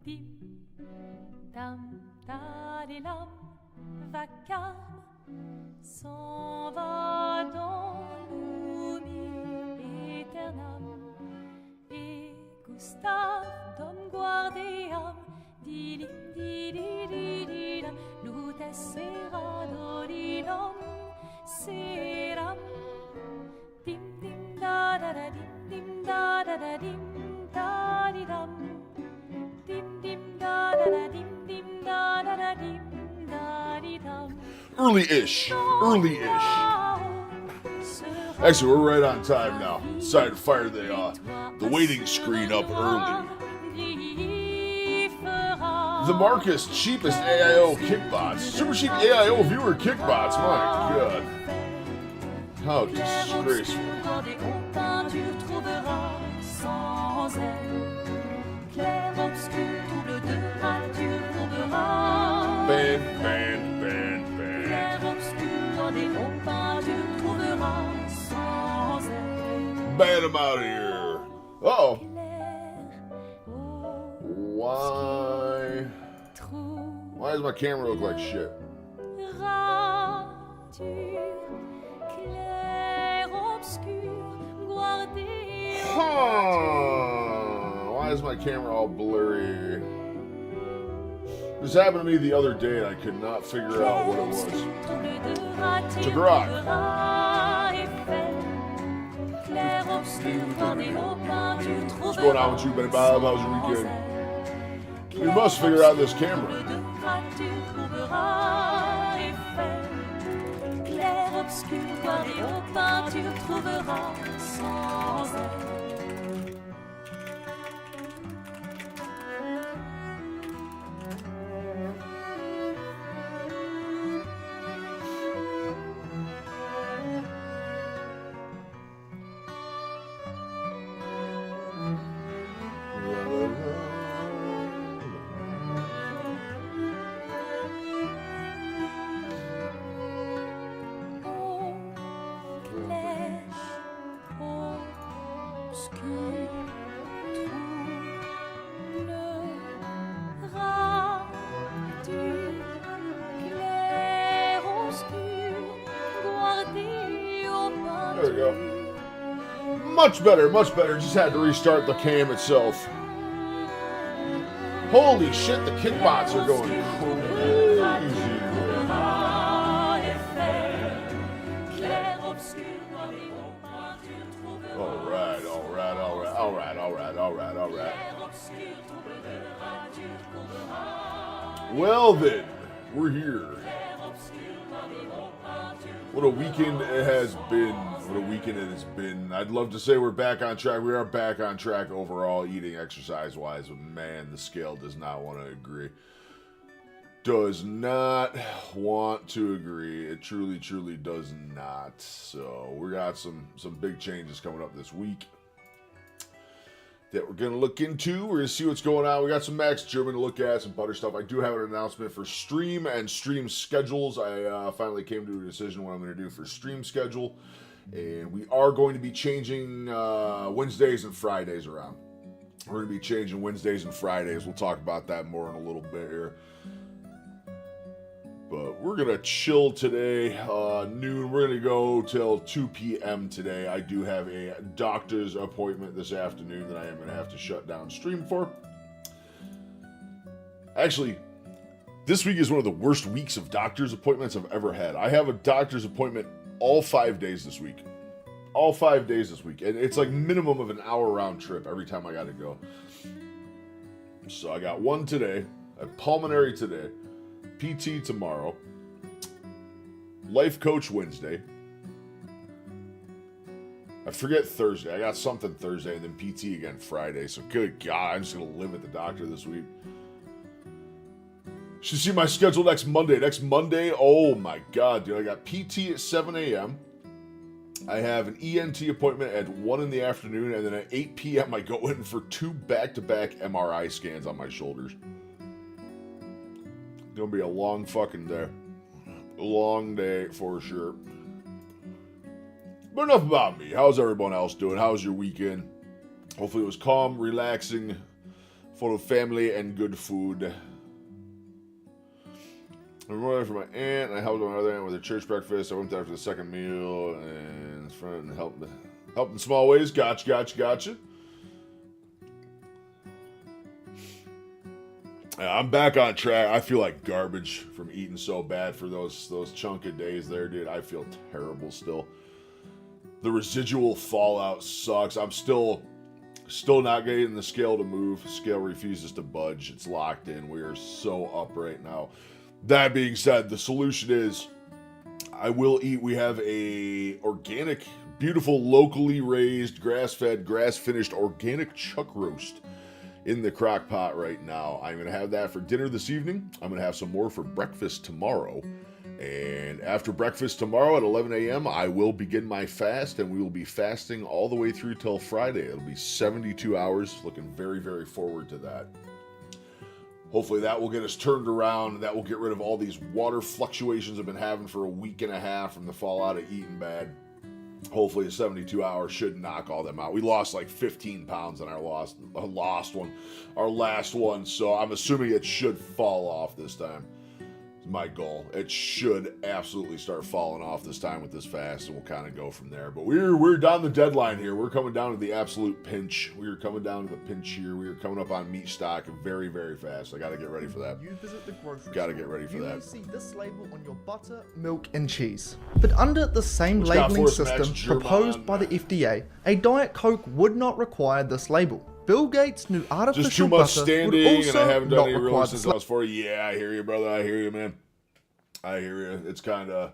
Dim, tam, tadilam, vacarme, s'en va dans l'oubli éternel. Et Gustave, dom guardiam, dilim, dididididam, lutes serado didom, seram. Dim, dim, da, da, da, dim, da, da, da, dim, da, di, dam. Dim, dim, da, da, da, dim, da, da, da, dim, da, di, dam. Early-ish. Actually, we're right on time now. Decided to fire the waiting screen up early. The Marcus cheapest AIO kickbots. Super cheap AIO viewer kickbots. My God. How disgraceful. Band. Ban him out of here. Uh-oh. Why does my camera look like shit? Why is my camera all blurry? This happened to me the other day and I could not figure out what it was. Tagrok. What's going on with you, Benny Bob? How's your weekend? We must figure out this camera. There we go. Much better. Just had to restart the cam itself. Holy shit, the kickbots are going crazy. All right. Well then, we're here. What a weekend it has been. I'd love to say we're back on track. We are back on track overall, eating, exercise-wise, but man, the scale does not want to agree. Does not want to agree. It truly does not. So we got some big changes coming up this week that we're going to look into. We're going to see what's going on. We got some Max German to look at, some butter stuff. I do have an announcement for stream and stream schedules. I finally came to a decision what I'm going to do for stream schedule. And we are going to be changing Wednesdays and Fridays around. We're going to be changing Wednesdays and Fridays. We'll talk about that more in a little bit here. But we're going to chill today, noon. We're going to go till 2 p.m. today. I do have a doctor's appointment this afternoon that I am going to have to shut down stream for. Actually, this week is one of the worst weeks of doctor's appointments I've ever had. I have a doctor's appointment all 5 days this week. All 5 days this week. And it's like minimum of an hour round trip every time I got to go. So I got one today, a pulmonary today, PT tomorrow, life coach Wednesday. I forget Thursday. I got something Thursday and then PT again Friday. So good God, I'm just going to live at the doctor this week. Should see my schedule next Monday. Next Monday, oh my God, dude. I got PT at 7 a.m. I have an ENT appointment at 1 in the afternoon. And then at 8 p.m. I go in for 2 back-to-back MRI scans on my shoulders. Gonna be a long fucking day. A long day for sure. But enough about me. How's everyone else doing? How's your weekend? Hopefully it was calm, relaxing, full of family and good food. I'm going for my aunt, and I helped my other aunt with her church breakfast. I went there for the second meal, and helped in small ways. Gotcha. I'm back on track. I feel like garbage from eating so bad for those chunk of days there, dude. I feel terrible still. The residual fallout sucks. I'm still not getting the scale to move. Scale refuses to budge. It's locked in. We are so up right now. That being said, the solution is I will eat. We have a organic, beautiful, locally raised, grass-fed, grass-finished organic chuck roast in the crock pot right now. I'm going to have that for dinner this evening. I'm going to have some more for breakfast tomorrow. And after breakfast tomorrow at 11 a.m., I will begin my fast, and we will be fasting all the way through till Friday. It'll be 72 hours. Looking very, very forward to that. Hopefully that will get us turned around. That will get rid of all these water fluctuations I've been having for a week and a half from the fallout of eating bad. Hopefully a 72 hours should knock all them out. We lost like 15 pounds on our last one, so I'm assuming it should fall off this time. It's my goal. It should absolutely start falling off this time with this fast, and we'll kind of go from there. But we're down the deadline here. We're coming down to the absolute pinch. We are coming down to the pinch here. We are coming up on meat stock very, very fast. I got to get ready for that. You visit the grocery Got to get ready for you that. may see this label on your butter, milk, and cheese. But under the same labeling system proposed by the FDA, a Diet Coke would not require this label. Bill Gates knew artificial Just too much butter standing, would also and I haven't done not any require really this since I was 40. Yeah, I hear you, brother. I hear you, man. I hear you. It's kind of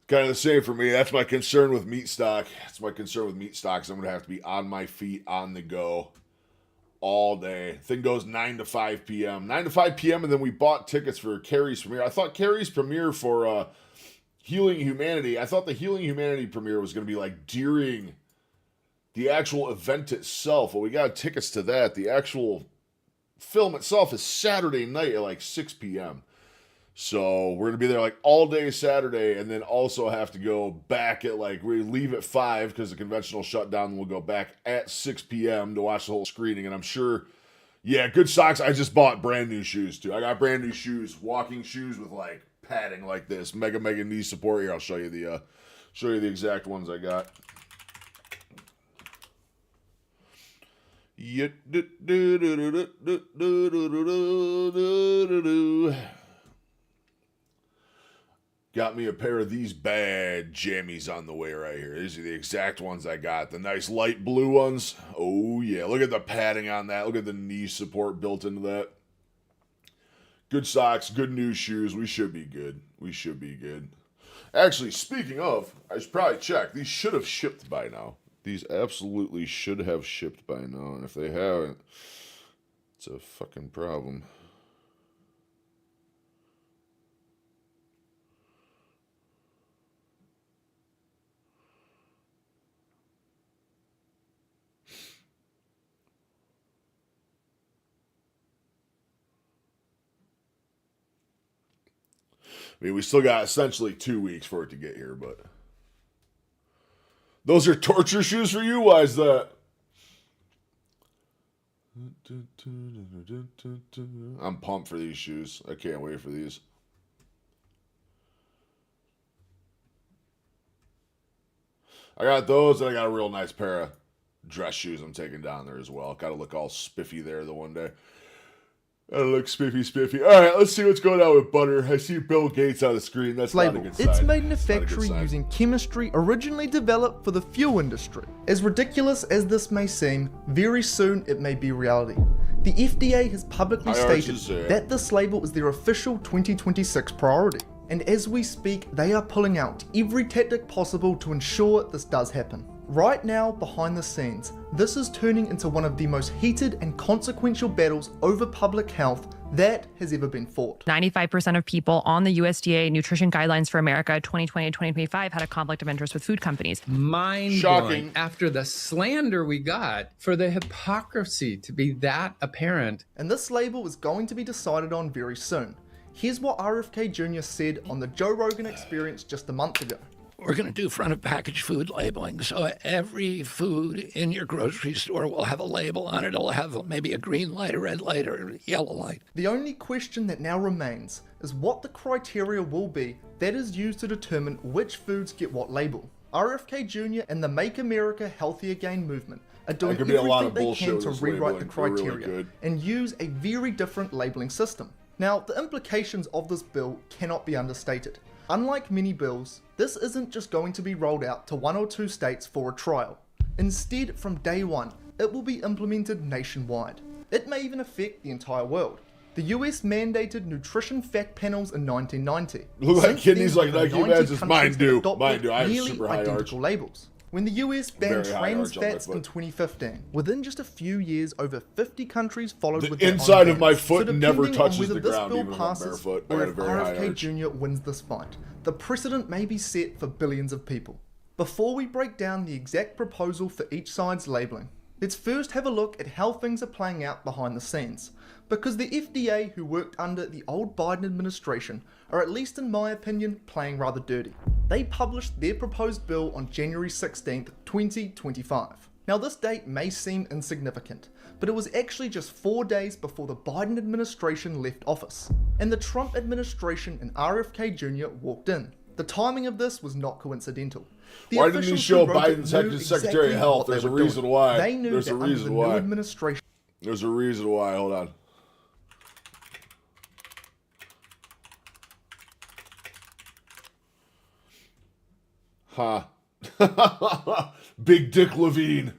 the same for me. That's my concern with meat stock. That's my concern with meat stocks. I'm going to have to be on my feet, on the go, all day. Thing goes 9 to 5 p.m. 9 to 5 p.m., and then we bought tickets for Carrie's premiere. I thought Carrie's premiere for Healing Humanity, I thought the Healing Humanity premiere was going to be like during the actual event itself. Well, we got tickets to that. The actual film itself is Saturday night at like 6 p.m. So we're going to be there like all day Saturday, and then also have to go back at like, we leave at 5 because the conventional shutdown, and we'll go back at 6 p.m. to watch the whole screening. And I'm sure, yeah, good socks. I just bought brand new shoes too. I got brand new shoes, walking shoes with like padding like this. Mega knee support. Here, I'll show you the exact ones I got. Got me a pair of these bad jammies on the way right here. These are the exact ones I got. The nice light blue ones. Oh yeah, look at the padding on that. Look at the knee support built into that. Good socks, good new shoes. We should be good. We should be good. Actually, speaking of, I should probably check. These should have shipped by now. These absolutely should have shipped by now. And if they haven't, it's a fucking problem. I mean, we still got essentially 2 weeks for it to get here, but those are torture shoes for you? Why is that? I'm pumped for these shoes. I can't wait for these. I got those, and I got a real nice pair of dress shoes I'm taking down there as well. Got to look all spiffy there the one day. Gotta look spiffy. All right, let's see what's going on with butter. I see Bill Gates on the screen. That's not a good sign. It's made in a factory using chemistry originally developed for the fuel industry. As ridiculous as this may seem, very soon it may be reality. The FDA has publicly stated that this label is their official 2026 priority. And as we speak, they are pulling out every tactic possible to ensure this does happen. Right now, behind the scenes, this is turning into one of the most heated and consequential battles over public health that has ever been fought. 95% of people on the USDA Nutrition Guidelines for America 2020 and 2025 had a conflict of interest with food companies. Mind-blowing after the slander we got for the hypocrisy to be that apparent. And this label is going to be decided on very soon. Here's what RFK Jr. said on the Joe Rogan Experience just a month ago. We're going to do front of package food labeling. So every food in your grocery store will have a label on it. It'll have maybe a green light, a red light, or a yellow light. The only question that now remains is what the criteria will be that is used to determine which foods get what label. RFK Jr. and the Make America Healthy Again movement are doing everything they can to rewrite the criteria and use a very different labeling system. Now, the implications of this bill cannot be understated. Unlike many bills, this isn't just going to be rolled out to 1 or 2 states for a trial. Instead, from day one, it will be implemented nationwide. It may even affect the entire world. The US mandated nutrition fact panels in 1990. Look like kidneys like Nike 90 badges. Mine countries do. adopted Mine do. I have nearly super high arch. identical labels. When the US banned Very high trans arch on my fats in foot. 2015, within just a few years, over 50 countries followed The with their own inside of bans. my foot So never depending on touches whether the this ground, bill even if I'm passes, barefoot. I or got a if very high RFK arch. Jr. wins this fight, the precedent may be set for billions of people. Before we break down the exact proposal for each side's labeling, let's first have a look at how things are playing out behind the scenes. Because the FDA, who worked under the old Biden administration, are, at least in my opinion, playing rather dirty. They published their proposed bill on January 16th, 2025. Now, this date may seem insignificant, but it was actually just 4 days before the Biden administration left office, and the Trump administration and RFK Jr. walked in. The timing of this was not coincidental. The Why didn't he officials show who wrote it Biden's knew Secretary of exactly Health? what they There's a were doing. reason why. They knew There's that a under reason the why. new administration, There's a reason why. Hold on. Huh. Big Dick Levine.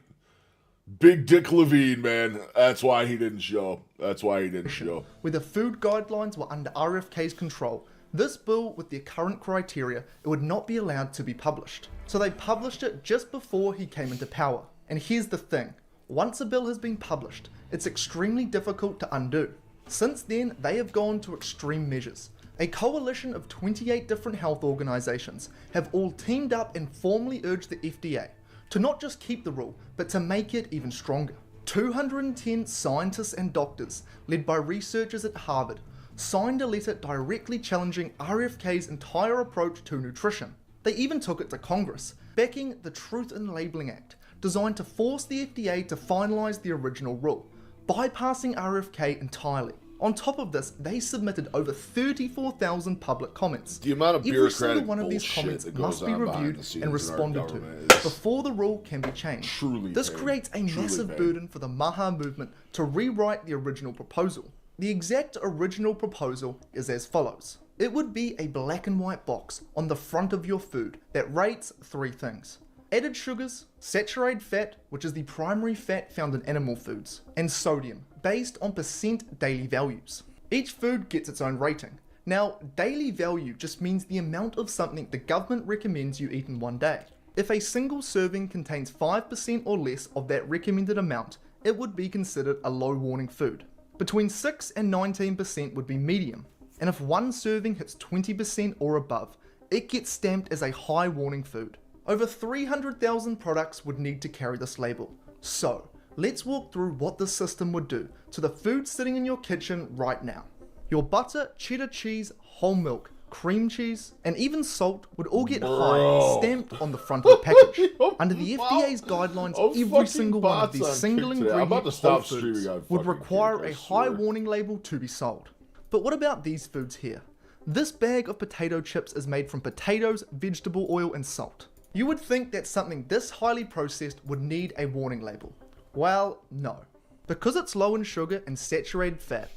Big Dick Levine, man. That's why he didn't show. That's why he didn't show. where the food guidelines were under RFK's control, this bill, with the current criteria, it would not be allowed to be published. So they published it just before he came into power. And here's the thing, once a bill has been published, it's extremely difficult to undo. Since then, they have gone to extreme measures. A coalition of 28 different health organizations have all teamed up and formally urged the FDA to not just keep the rule, but to make it even stronger. 210 scientists and doctors, led by researchers at Harvard, signed a letter directly challenging RFK's entire approach to nutrition. They even took it to Congress, backing the Truth in Labeling Act, designed to force the FDA to finalize the original rule, bypassing RFK entirely. On top of this, they submitted over 34,000 public comments. The amount of Every single bureaucratic one of these bullshit comments that goes must be on behind reviewed the scenes in and our responded to government is before the rule can be changed. truly This pain. creates a Truly massive pain. burden for the Maha movement to rewrite the original proposal. The exact original proposal is as follows. It would be a black and white box on the front of your food that rates 3 things. Added sugars, saturated fat, which is the primary fat found in animal foods, and sodium, based on percent daily values. Each food gets its own rating. Now, daily value just means the amount of something the government recommends you eat in one day. If a single serving contains 5% or less of that recommended amount, it would be considered a low warning food. Between 6 and 19% would be medium, and if one serving hits 20% or above, it gets stamped as a high warning food. Over 300,000 products would need to carry this label. So, let's walk through what this system would do to the food sitting in your kitchen right now. Your butter, cheddar cheese, whole milk, cream cheese, and even salt would all get high stamped on the front of the package. Under the FDA's guidelines, every single one of these single ingredient whole foods would require a high warning label to be sold. But what about these foods here? This bag of potato chips is made from potatoes, vegetable oil, and salt. You would think that something this highly processed would need a warning label. Well, no. Because it's low in sugar and saturated fat,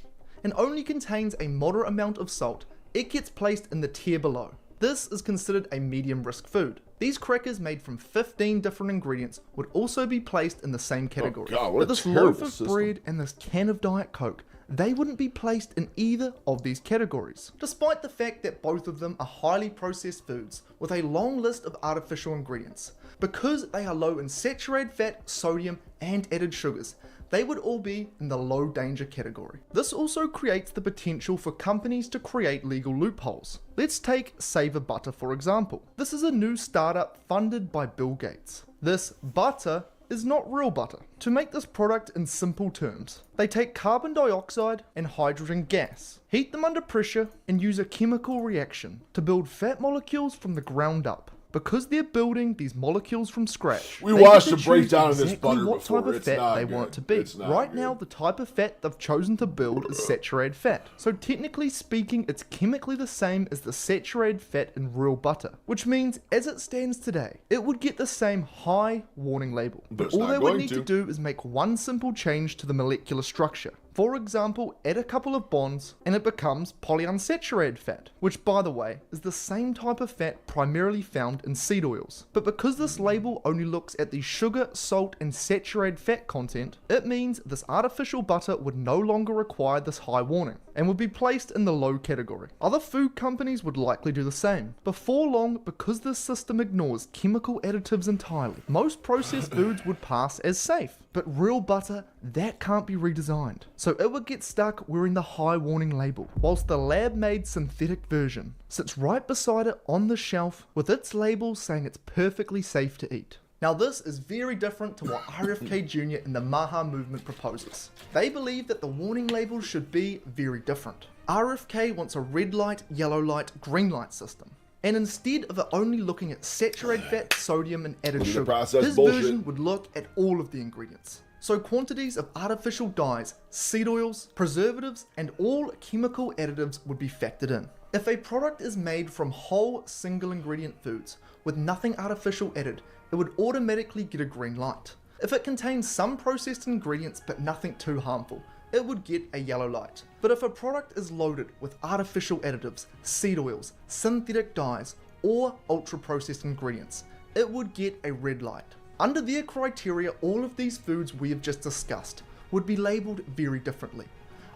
and only contains a moderate amount of salt, it gets placed in the tier below. This is considered a medium risk food. These crackers made from 15 different ingredients would also be placed in the same category. Oh God, what but a this terrible loaf of system. bread and this can of Diet Coke, they wouldn't be placed in either of these categories, despite the fact that both of them are highly processed foods with a long list of artificial ingredients. Because they are low in saturated fat, sodium, and added sugars, they would all be in the low danger category. This also creates the potential for companies to create legal loopholes. Let's take Savor Butter for example. This is a new startup funded by Bill Gates. This butter is not real butter. To make this product in simple terms, they take carbon dioxide and hydrogen gas, heat them under pressure, and use a chemical reaction to build fat molecules from the ground up. Because they're building these molecules from scratch. We they watched get a to breakdown choose of this exactly butter what before. type of It's fat not they good. want it to be. It's not Right good. now, the type of fat they've chosen to build is saturated fat. So technically speaking, it's chemically the same as the saturated fat in real butter, which means as it stands today, it would get the same high warning label. But But it's all not they would going need to. to do is make one simple change to the molecular structure. For example, add a couple of bonds and it becomes polyunsaturated fat, which by the way is the same type of fat primarily found in seed oils. But because this label only looks at the sugar, salt and saturated fat content, it means this artificial butter would no longer require this high warning and would be placed in the low category. Other food companies would likely do the same. Before long, because this system ignores chemical additives entirely, most processed foods would pass as safe. But real butter, that can't be redesigned. So it would get stuck wearing the high warning label, whilst the lab-made synthetic version sits right beside it on the shelf with its label saying it's perfectly safe to eat. Now this is very different to what RFK Jr. and the Maha movement proposes. They believe that the warning labels should be very different. RFK wants a red light, yellow light, green light system. And instead of it only looking at saturated fat, sodium and added sugar, his version would look at all of the ingredients. So quantities of artificial dyes, seed oils, preservatives and all chemical additives would be factored in. If a product is made from whole single ingredient foods with nothing artificial added, it would automatically get a green light. If it contains some processed ingredients but nothing too harmful, it would get a yellow light. But if a product is loaded with artificial additives, seed oils, synthetic dyes, or ultra-processed ingredients, it would get a red light. Under their criteria, all of these foods we have just discussed would be labelled very differently.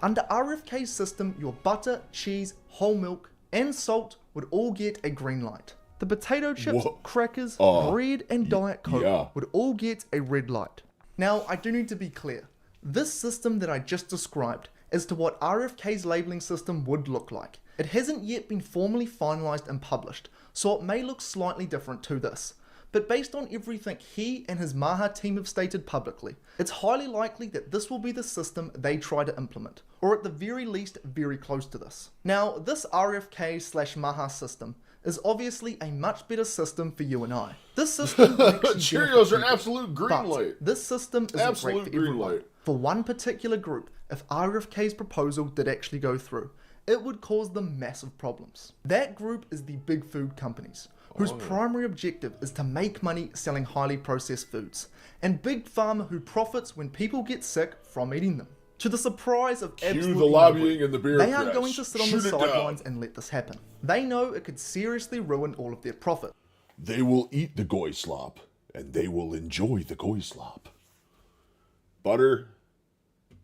Under RFK's system, your butter, cheese, whole milk, and salt would all get a green light. The potato chips, crackers, bread, and Diet Coke would all get a red light. Now, I do need to be clear. This system that I just described as to what RFK's labeling system would look like. It hasn't yet been formally finalized and published, so it may look slightly different to this. But based on everything he and his Maha team have stated publicly, it's highly likely that this will be the system they try to implement, or at the very least very close to this. Now, this RFK/Maha system is obviously a much better system for you and I. This system Cheerios are absolute green light. This system isn't Absolute great for green everyone. light. For one particular group, if RFK's proposal did actually go through, it would cause them massive problems. That group is the big food companies, whose primary objective is to make money selling highly processed foods, and big pharma who profits when people get sick from eating them. To the surprise of absolutely the lobbying nobody, and the bureaucrats. they aren't going to sit on the Shoot it down. sidelines and let this happen. They know it could seriously ruin all of their profit. They will eat the goy slop, and they will enjoy the goy slop. Butter,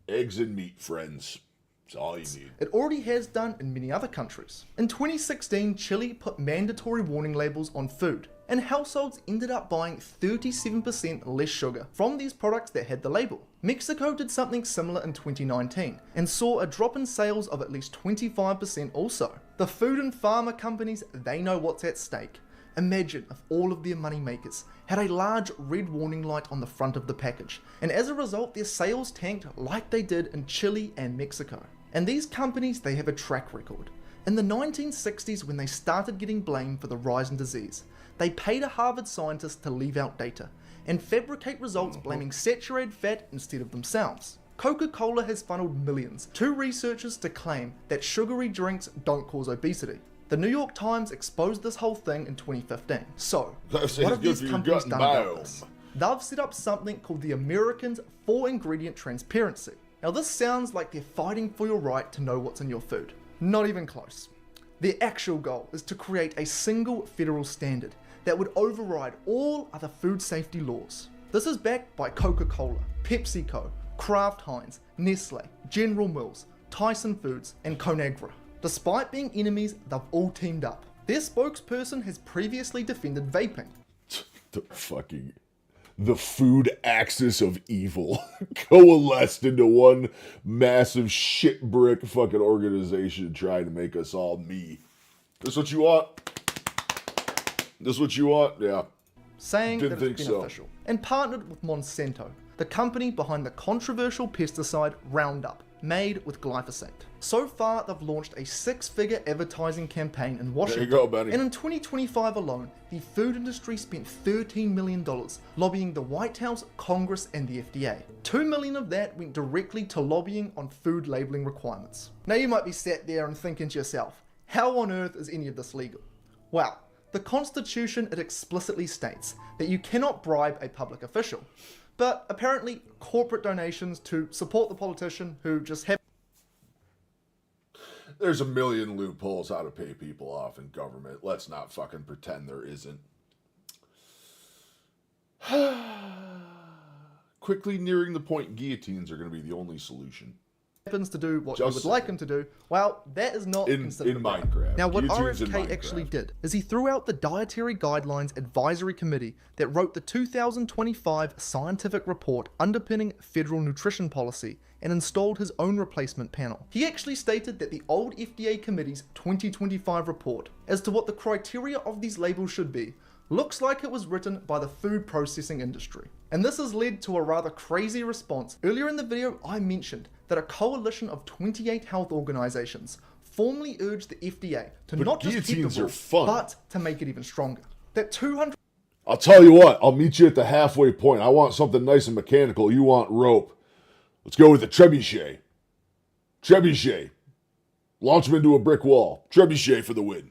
eggs, and meat, friends. That's all you need. It already has done in many other countries. In 2016, Chile put mandatory warning labels on food, and households ended up buying 37% less sugar from these products that had the label. Mexico did something similar in 2019, and saw a drop in sales of at least 25% also. The food and pharma companies, they know what's at stake. Imagine if all of their moneymakers had a large red warning light on the front of the package, and as a result their sales tanked like they did in Chile and Mexico. And these companies, they have a track record. In the 1960s, when they started getting blamed for the rise in disease, they paid a Harvard scientist to leave out data and fabricate results blaming saturated fat instead of themselves. Coca-Cola has funneled millions to researchers to claim that sugary drinks don't cause obesity. The New York Times exposed this whole thing in 2015. So, what have these companies done about this? They've set up something called the Americans for Ingredient Transparency. Now this sounds like they're fighting for your right to know what's in your food. Not even close. Their actual goal is to create a single federal standard that would override all other food safety laws. This is backed by Coca-Cola, PepsiCo, Kraft Heinz, Nestle, General Mills, Tyson Foods, and Conagra. Despite being enemies, they've all teamed up. Their spokesperson has previously defended vaping. The food axis of evil coalesced into one massive shit brick fucking organization trying to make us all me. This what you want? This what you want? Yeah. Saying Didn't that it's think so. beneficial. And partnered with Monsanto, the company behind the controversial pesticide Roundup, made with glyphosate. So far, they've launched a 6-figure advertising campaign in Washington. There you go, buddy. And in 2025 alone, the food industry spent $13 million lobbying the White House, Congress, and the FDA. $2 million of that went directly to lobbying on food labeling requirements. Now you might be sat there and thinking to yourself, how on earth is any of this legal? Well, the Constitution, it explicitly states that you cannot bribe a public official. But apparently, corporate donations to support the politician who just have... There's a million loopholes how to pay people off in government. Let's not fucking pretend there isn't. Quickly nearing the point, guillotines are going to be the only solution. happens to do what you would like him to do, well, that is not considered in Minecraft. Now, what Guillotines RFK actually did is he threw out the Dietary Guidelines Advisory Committee that wrote the 2025 scientific report underpinning federal nutrition policy and installed his own replacement panel. He actually stated that the old FDA committee's 2025 report as to what the criteria of these labels should be looks like it was written by the food processing industry. And this has led to a rather crazy response. Earlier in the video, I mentioned that a coalition of 28 health organizations formally urged the FDA to not just keep the rule, but to make it even stronger. That 200... I'll tell you what, I'll meet you at the halfway point. I want something nice and mechanical. You want rope. Let's go with the trebuchet. Trebuchet. Launch him into a brick wall. Trebuchet for the win.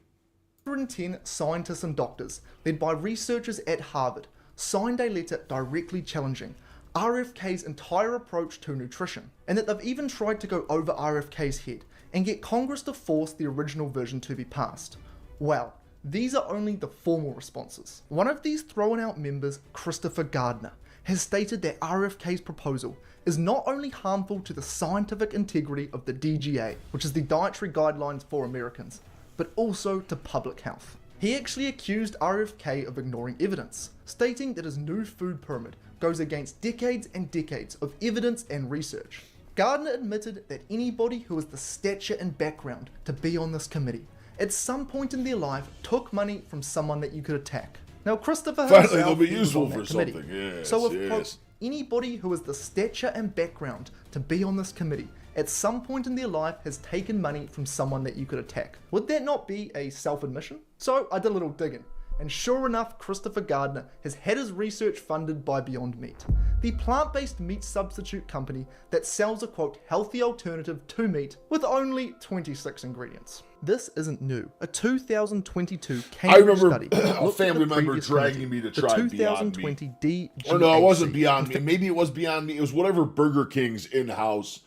110 scientists and doctors, led by researchers at Harvard, signed a letter directly challenging RFK's entire approach to nutrition, and that they've even tried to go over RFK's head and get Congress to force the original version to be passed. Well, these are only the formal responses. One of these thrown out members, Christopher Gardner, has stated that RFK's proposal is not only harmful to the scientific integrity of the DGA, which is the Dietary Guidelines for Americans, but also to public health. He actually accused RFK of ignoring evidence, stating that his new food pyramid goes against decades and decades of evidence and research. Gardner admitted that anybody who has the stature and background to be on this committee at some point in their life took money from someone that you could attack. Now, Christopher finally, they'll be useful for something. Yes, so if quote, anybody who has the stature and background to be on this committee at some point in their life has taken money from someone that you could attack, would that not be a self-admission? So I did a little digging, and sure enough, Christopher Gardner has had his research funded by Beyond Meat, the plant-based meat substitute company that sells a quote healthy alternative to meat with only 26 ingredients. This isn't new. A 2022 Cambridge study. A family member dragging me to try the 2020 Beyond Meat. Or no, it wasn't Beyond Meat. Maybe it was Beyond Meat. It was whatever Burger King's in-house,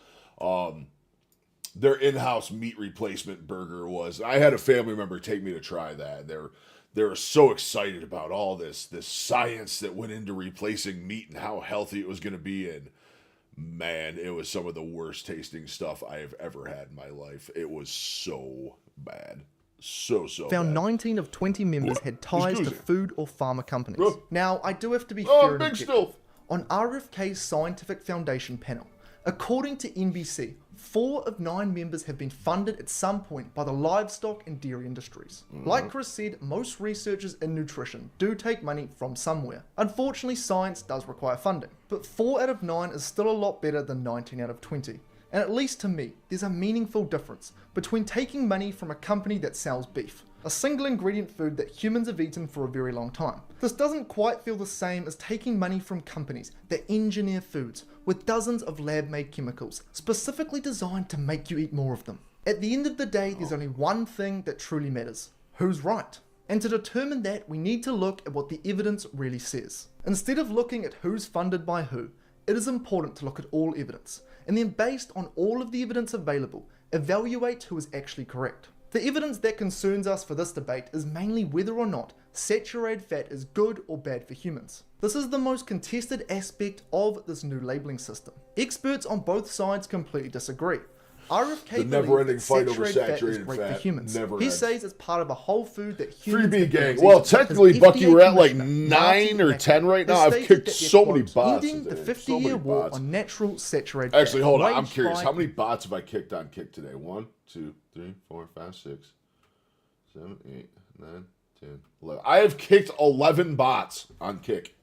their in-house meat replacement burger was. I had a family member take me to try that. They were so excited about all this science that went into replacing meat and how healthy it was going to be. And man, it was some of the worst tasting stuff I have ever had in my life. It was so bad. So Found bad. 19 of 20 members had ties to food or pharma companies. Now, I do have to be fair and objective. On RFK's Scientific Foundation panel, according to NBC, 4 of 9 members have been funded at some point by the livestock and dairy industries. Like Chris said, most researchers in nutrition do take money from somewhere. Unfortunately, science does require funding, but 4 out of 9 is still a lot better than 19 out of 20. And at least to me, there's a meaningful difference between taking money from a company that sells beef, a single ingredient food that humans have eaten for a very long time. This doesn't quite feel the same as taking money from companies that engineer foods with dozens of lab-made chemicals specifically designed to make you eat more of them. At the end of the day, there's only one thing that truly matters: who's right? And to determine that, we need to look at what the evidence really says. Instead of looking at who's funded by who, it is important to look at all evidence, and then based on all of the evidence available, evaluate who is actually correct. The evidence that concerns us for this debate is mainly whether or not saturated fat is good or bad for humans. This is the most contested aspect of this new labeling system. Experts on both sides completely disagree. RFK believes saturated fat is great for humans. He says it's part of a whole food that humans... Freebie gang. Well, technically, Bucky, we're at like 9 or 10 right now. I've kicked so many bots ending the 50-year war on natural saturated Actually, hold on. I'm curious. How many bots have I kicked on Kick today? 1, 2, 3, 4, 5, 6, 7, 8, 9, 10, 11. I have kicked 11 bots on Kick.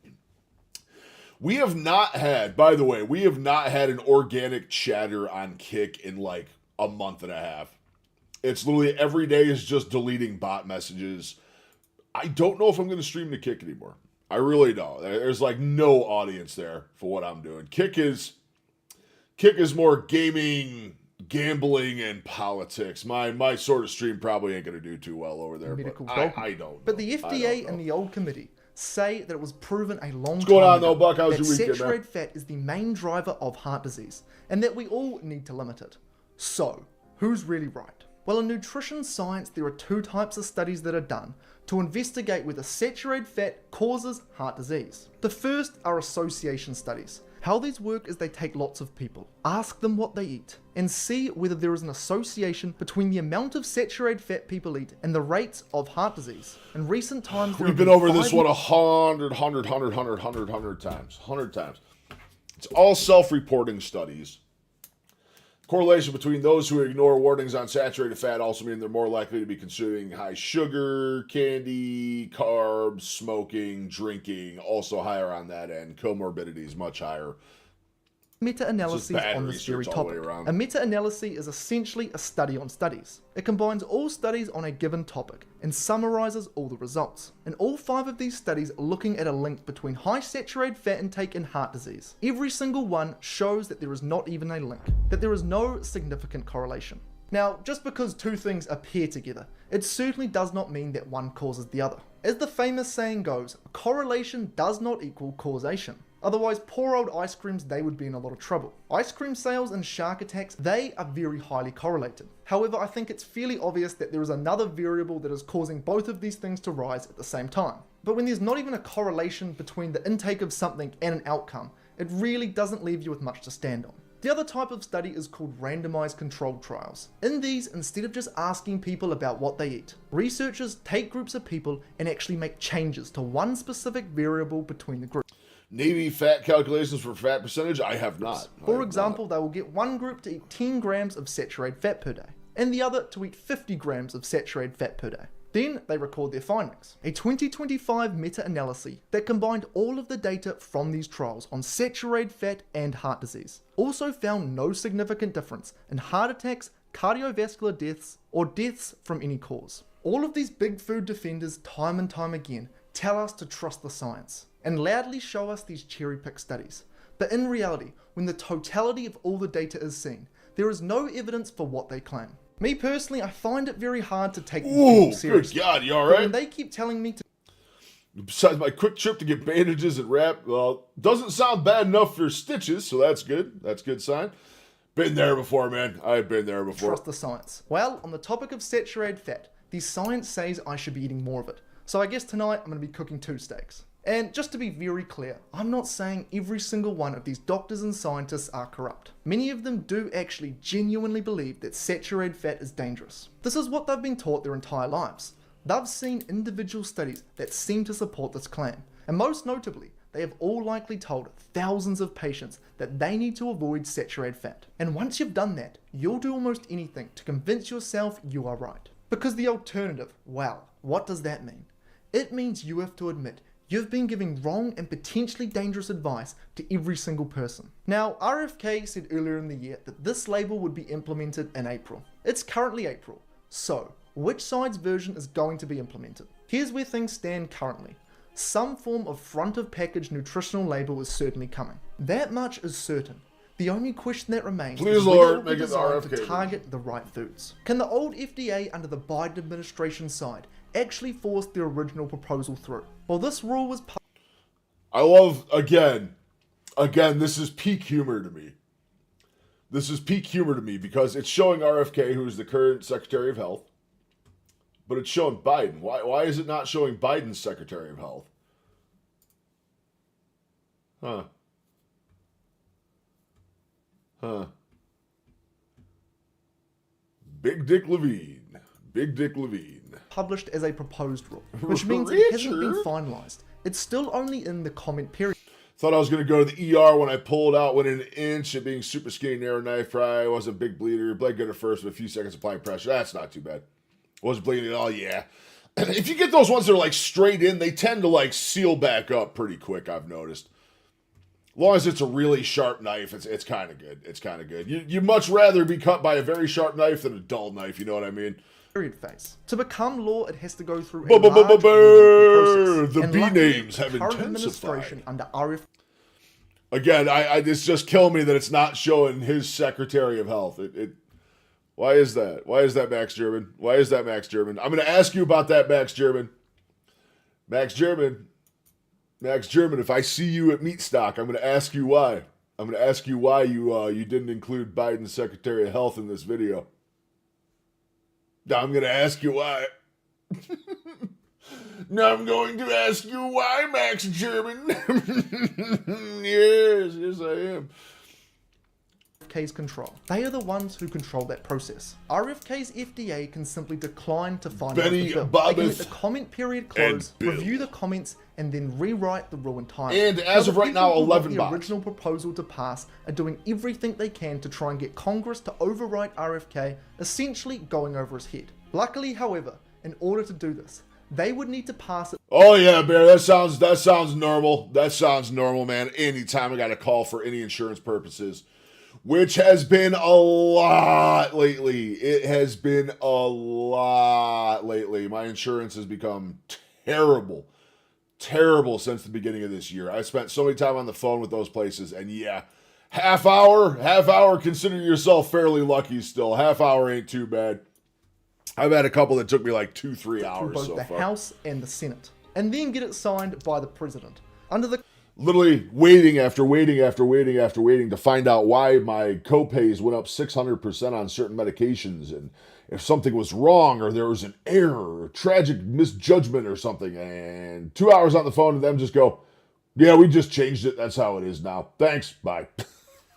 We have not had, by the way, we have not had an organic chatter on Kick in like a month and a half. It's literally every day is just deleting bot messages. I don't know if I'm going to stream the Kick anymore. I really don't. There's like no audience there for what I'm doing. Kick is more gaming, gambling, and politics. My sort of stream probably ain't going to do too well over there. But I don't know. But the FDA and the old committee say that it was proven a long What's time going on, ago though, Buck? How's that your weekend, saturated man? fat is the main driver of heart disease, and that we all need to limit it. So, who's really right? Well, in nutrition science, there are two types of studies that are done to investigate whether saturated fat causes heart disease. The first are association studies. How these work is they take lots of people, ask them what they eat, and see whether there is an association between the amount of saturated fat people eat and the rates of heart disease. In recent times, We've been over this one 100 times. 100 times. It's all self-reporting studies. Correlation between those who ignore warnings on saturated fat also mean they're more likely to be consuming high sugar, candy, carbs, smoking, drinking, also higher on that end. Comorbidities much higher. Meta-analyses on this very topic. A meta-analysis is essentially a study on studies. It combines all studies on a given topic and summarizes all the results. And all 5 of these studies are looking at a link between high saturated fat intake and heart disease. Every single one shows that there is not even a link, that there is no significant correlation. Now, just because two things appear together, it certainly does not mean that one causes the other. As the famous saying goes, correlation does not equal causation. Otherwise, poor old ice creams, they would be in a lot of trouble. Ice cream sales and shark attacks, they are very highly correlated. However, I think it's fairly obvious that there is another variable that is causing both of these things to rise at the same time. But when there's not even a correlation between the intake of something and an outcome, it really doesn't leave you with much to stand on. The other type of study is called randomized controlled trials. In these, instead of just asking people about what they eat, researchers take groups of people and actually make changes to one specific variable between the groups. Navy fat calculations for fat percentage? I have not. For example, they will get one group to eat 10 grams of saturated fat per day, and the other to eat 50 grams of saturated fat per day. Then they record their findings. A 2025 meta-analysis that combined all of the data from these trials on saturated fat and heart disease also found no significant difference in heart attacks, cardiovascular deaths, or deaths from any cause. All of these big food defenders time and time again tell us to trust the science and loudly show us these cherry-picked studies. But in reality, when the totality of all the data is seen, there is no evidence for what they claim. Me personally, I find it very hard to take these people seriously. Good God, you But alright? when they keep telling me to Besides my quick trip to get bandages and wrap, well, doesn't sound bad enough for stitches, so that's good. That's a good sign. Been there before, man. I've been there before. trust the science. Well, on the topic of saturated fat, the science says I should be eating more of it. So I guess tonight I'm going to be cooking 2 steaks. And just to be very clear, I'm not saying every single one of these doctors and scientists are corrupt. Many of them do actually genuinely believe that saturated fat is dangerous. This is what they've been taught their entire lives. They've seen individual studies that seem to support this claim. And most notably, they have all likely told thousands of patients that they need to avoid saturated fat. And once you've done that, you'll do almost anything to convince yourself you are right. Because the alternative, well, what does that mean? It means you have to admit you've been giving wrong and potentially dangerous advice to every single person. Now, RFK said earlier in the year that this label would be implemented in April. It's currently April, so which side's version is going to be implemented? Here's where things stand currently. Some form of front of package nutritional label is certainly coming. That much is certain. The only question that remains Please, is whether Lord, it will be make it the designed RFK to version. target the right foods. Can the old FDA under the Biden administration side actually force their original proposal through? Well, this rule was I love, again, this is peak humor to me. This is peak humor to me because it's showing RFK, who is the current Secretary of Health, but it's showing Biden. Why is it not showing Biden's Secretary of Health? Huh. Big Dick Levine. Big Dick Levine. published as a proposed rule, which means it hasn't been finalized. It's still only in the comment period. Thought I was going to go to the ER when I pulled out within an inch of being super skinny, narrow knife fry. Wasn't a big bleeder. Bled good at first, but a few seconds applying pressure. That's not too bad. Wasn't bleeding at all, yeah. If you get those ones that are like straight in, they tend to like seal back up pretty quick, I've noticed. long as it's a really sharp knife, it's kind of good. It's kind of good. You much rather be cut by a very sharp knife than a dull knife, you know what I mean? Period phase. To become law, it has to go through a Brr, large legal process. the And B luckily, names have the current intensified. administration under RF Again, it's just killing me that it's not showing his Secretary of Health. Why is that? Why is that, Max German? Why is that, Max German? I'm going to ask you about that, Max German. Max German, if I see you at Meat Stock, I'm going to ask you why. I'm going to ask you why you didn't include Biden's Secretary of Health in this video. I'm going to ask you why. Now I'm going to ask you why, Max German. Yes, I am. RFK's control. They are the ones who control that process. RFK's FDA can simply decline to finalize Benny, the bill. Bobbeth, They can let the comment period close, and Bill. review the comments, and then rewrite the rule entirely. And as the of right people now, who want 11 the bucks. original proposal to pass are doing everything they can to try and get Congress to override RFK, essentially going over his head. Luckily, however, in order to do this, they would need to pass it. Oh yeah, Bear. That sounds normal. That sounds normal, man. Anytime I got a call for any insurance purposes, which has been a lot lately. It has been a lot lately. My insurance has become terrible since the beginning of this year. I spent so many time on the phone with those places, and yeah, half hour. Consider yourself fairly lucky still. Half hour ain't too bad. I've had a couple that took me like 2-3 hours both so the far. House and the Senate, and then get it signed by the president. Under the Literally waiting to find out why my copays went up 600% on certain medications, and if something was wrong or there was an error or tragic misjudgment or something, and 2 hours on the phone and them just go, yeah, we just changed it. That's how it is now. Thanks. Bye.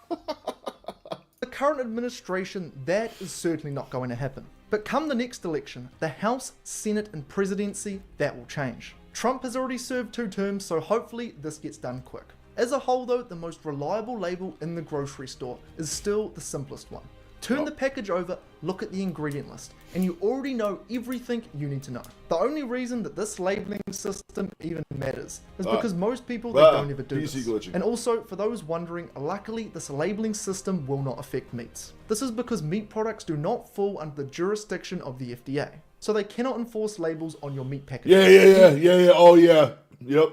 The current administration, that is certainly not going to happen. But come the next election, the House, Senate, and presidency, that will change. Trump has already served 2 terms, so hopefully this gets done quick. As a whole though, the most reliable label in the grocery store is still the simplest one. Turn the package over, look at the ingredient list, and you already know everything you need to know. The only reason that this labeling system even matters is because most people, they don't ever do PC this. glitching. And also, for those wondering, luckily this labeling system will not affect meats. This is because meat products do not fall under the jurisdiction of the FDA, so they cannot enforce labels on your meat packaging. Yeah. Oh yeah. Yep.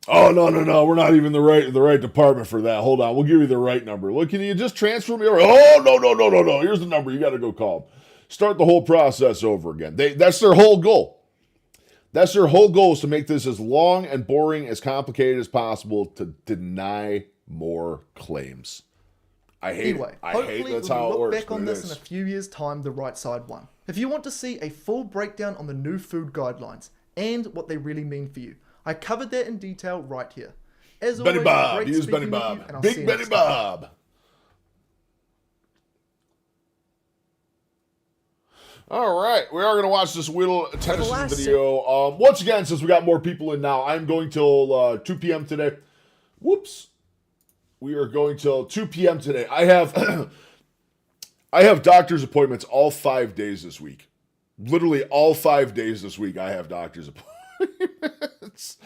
Oh no. We're not even the right department for that. Hold on. We'll give you the right number. Look, can you just transfer me over? Oh no. Here's the number. You got to go call them. Start the whole process over again. That's their whole goal. That's their whole goal, is to make this as long and boring, as complicated as possible, to deny more claims. I hate Anyway, it. I hopefully hate that's we'll how it look works. back on but it this in is. a few years' time the right side won. If you want to see a full breakdown on the new food guidelines and what they really mean for you, I covered that in detail right here. As Benny always, Bob. great Use Benny speaking with Bob. you, and I'll see Big you Benny next time. Bob. All right, we are going to watch this Whittle Tennyson last video. Once again, since we got more people in now, I'm going till 2 p.m. today. Whoops. We are going till 2 p.m. today. I have I have doctor's appointments all 5 days this week. Literally all 5 days this week I have doctor's appointments.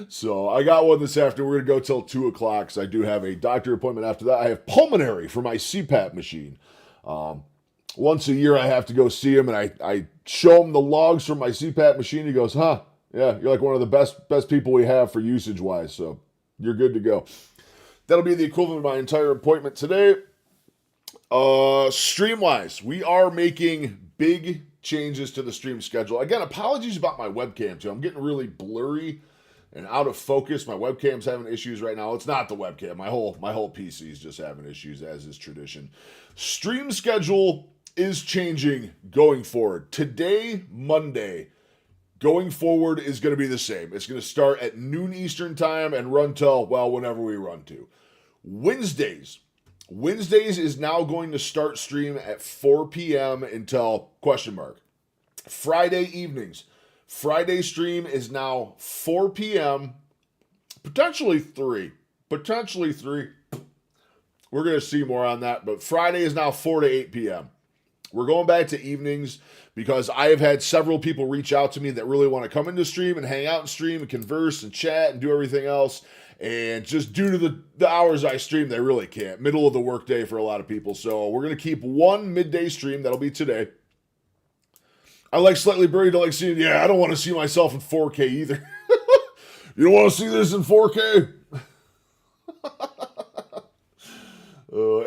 So I got one this afternoon. We're going to go till 2 o'clock. So I do have a doctor appointment after that. I have pulmonary for my CPAP machine. Once a year I have to go see him, and I show him the logs from my CPAP machine. He goes, yeah, you're like one of the best people we have for usage-wise, so you're good to go. That'll be the equivalent of my entire appointment today. Stream-wise, we are making big changes to the stream schedule. Again, apologies about my webcam, too. I'm getting really blurry and out of focus. My webcam's having issues right now. It's not the webcam. My whole PC is just having issues, as is tradition. Stream schedule is changing going forward. Today, Monday, going forward is going to be the same. It's going to start at noon Eastern time and run till, well, whenever we run to. Wednesdays is now going to start stream at 4 p.m. until ? Friday evenings. Friday stream is now 4 p.m. Potentially 3. We're going to see more on that, but Friday is now 4 to 8 p.m. We're going back to evenings because I have had several people reach out to me that really want to come into stream and hang out and stream and converse and chat and do everything else. And just due to the hours I stream, they really can't. Middle of the workday for a lot of people. So we're going to keep one midday stream. That'll be today. I like Slightly Buried to like seeing, yeah, I don't want to see myself in 4K either. You don't want to see this in 4K?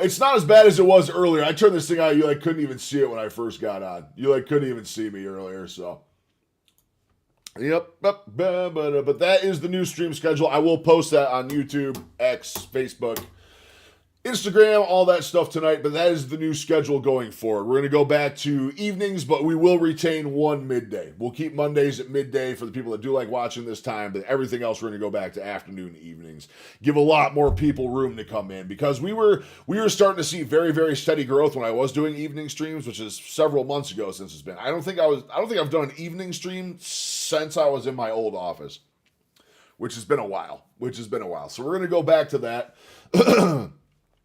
It's not as bad as it was earlier. I turned this thing out. You like couldn't even see it when I first got on. You like couldn't even see me earlier. So, yep. But that is the new stream schedule. I will post that on YouTube, X, Facebook, Instagram, all that stuff tonight. But that is the new schedule going forward. We're going to go back to evenings, but we will retain one midday. We'll keep Mondays at midday for the people that do like watching this time. But everything else, we're going to go back to afternoon, evenings. Give a lot more people room to come in because we were starting to see very, very steady growth when I was doing evening streams, which is several months ago since it's been. I don't think I've done an evening stream since I was in my old office, which has been a while. So we're going to go back to that.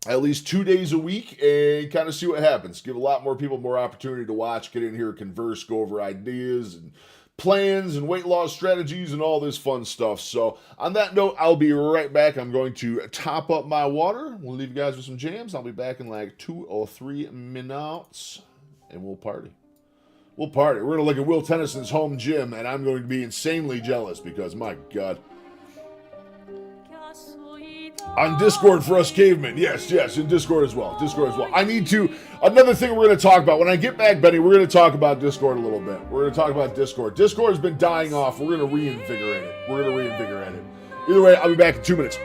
At least 2 days a week and kind of see what happens. Give a lot more people more opportunity to watch, get in here, converse, go over ideas and plans and weight loss strategies and all this fun stuff. So on that note, I'll be right back. I'm going to top up my water. We'll leave you guys with some jams. I'll be back in like 2 or 3 minutes and we'll party. We're going to look at Will Tennyson's home gym and I'm going to be insanely jealous because my God. On Discord for us cavemen. Yes, in Discord as well. Another thing we're going to talk about. When I get back, Benny, we're going to talk about Discord a little bit. We're going to talk about Discord. Discord has been dying off. We're going to reinvigorate it. Either way, I'll be back in 2 minutes.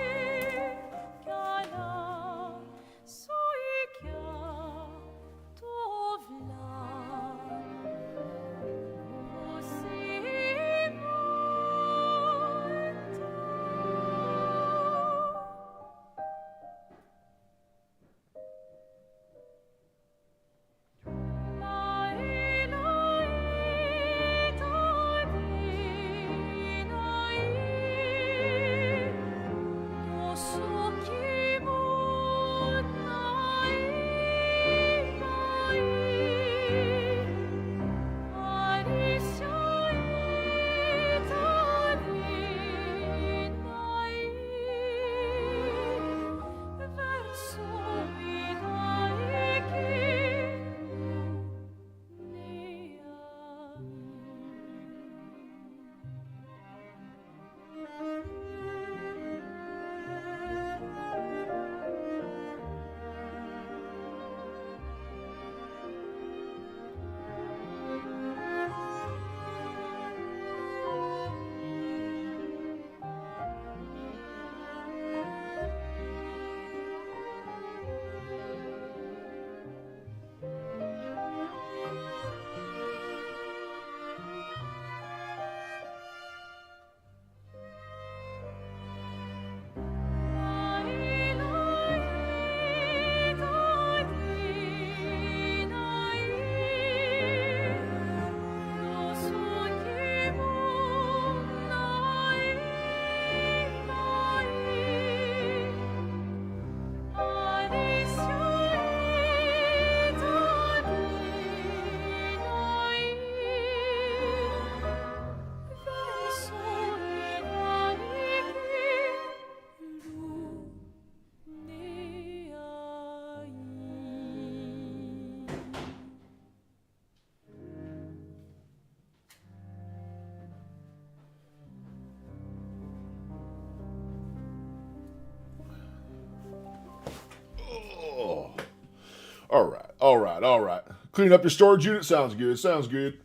All right. Clean up your storage unit. Sounds good.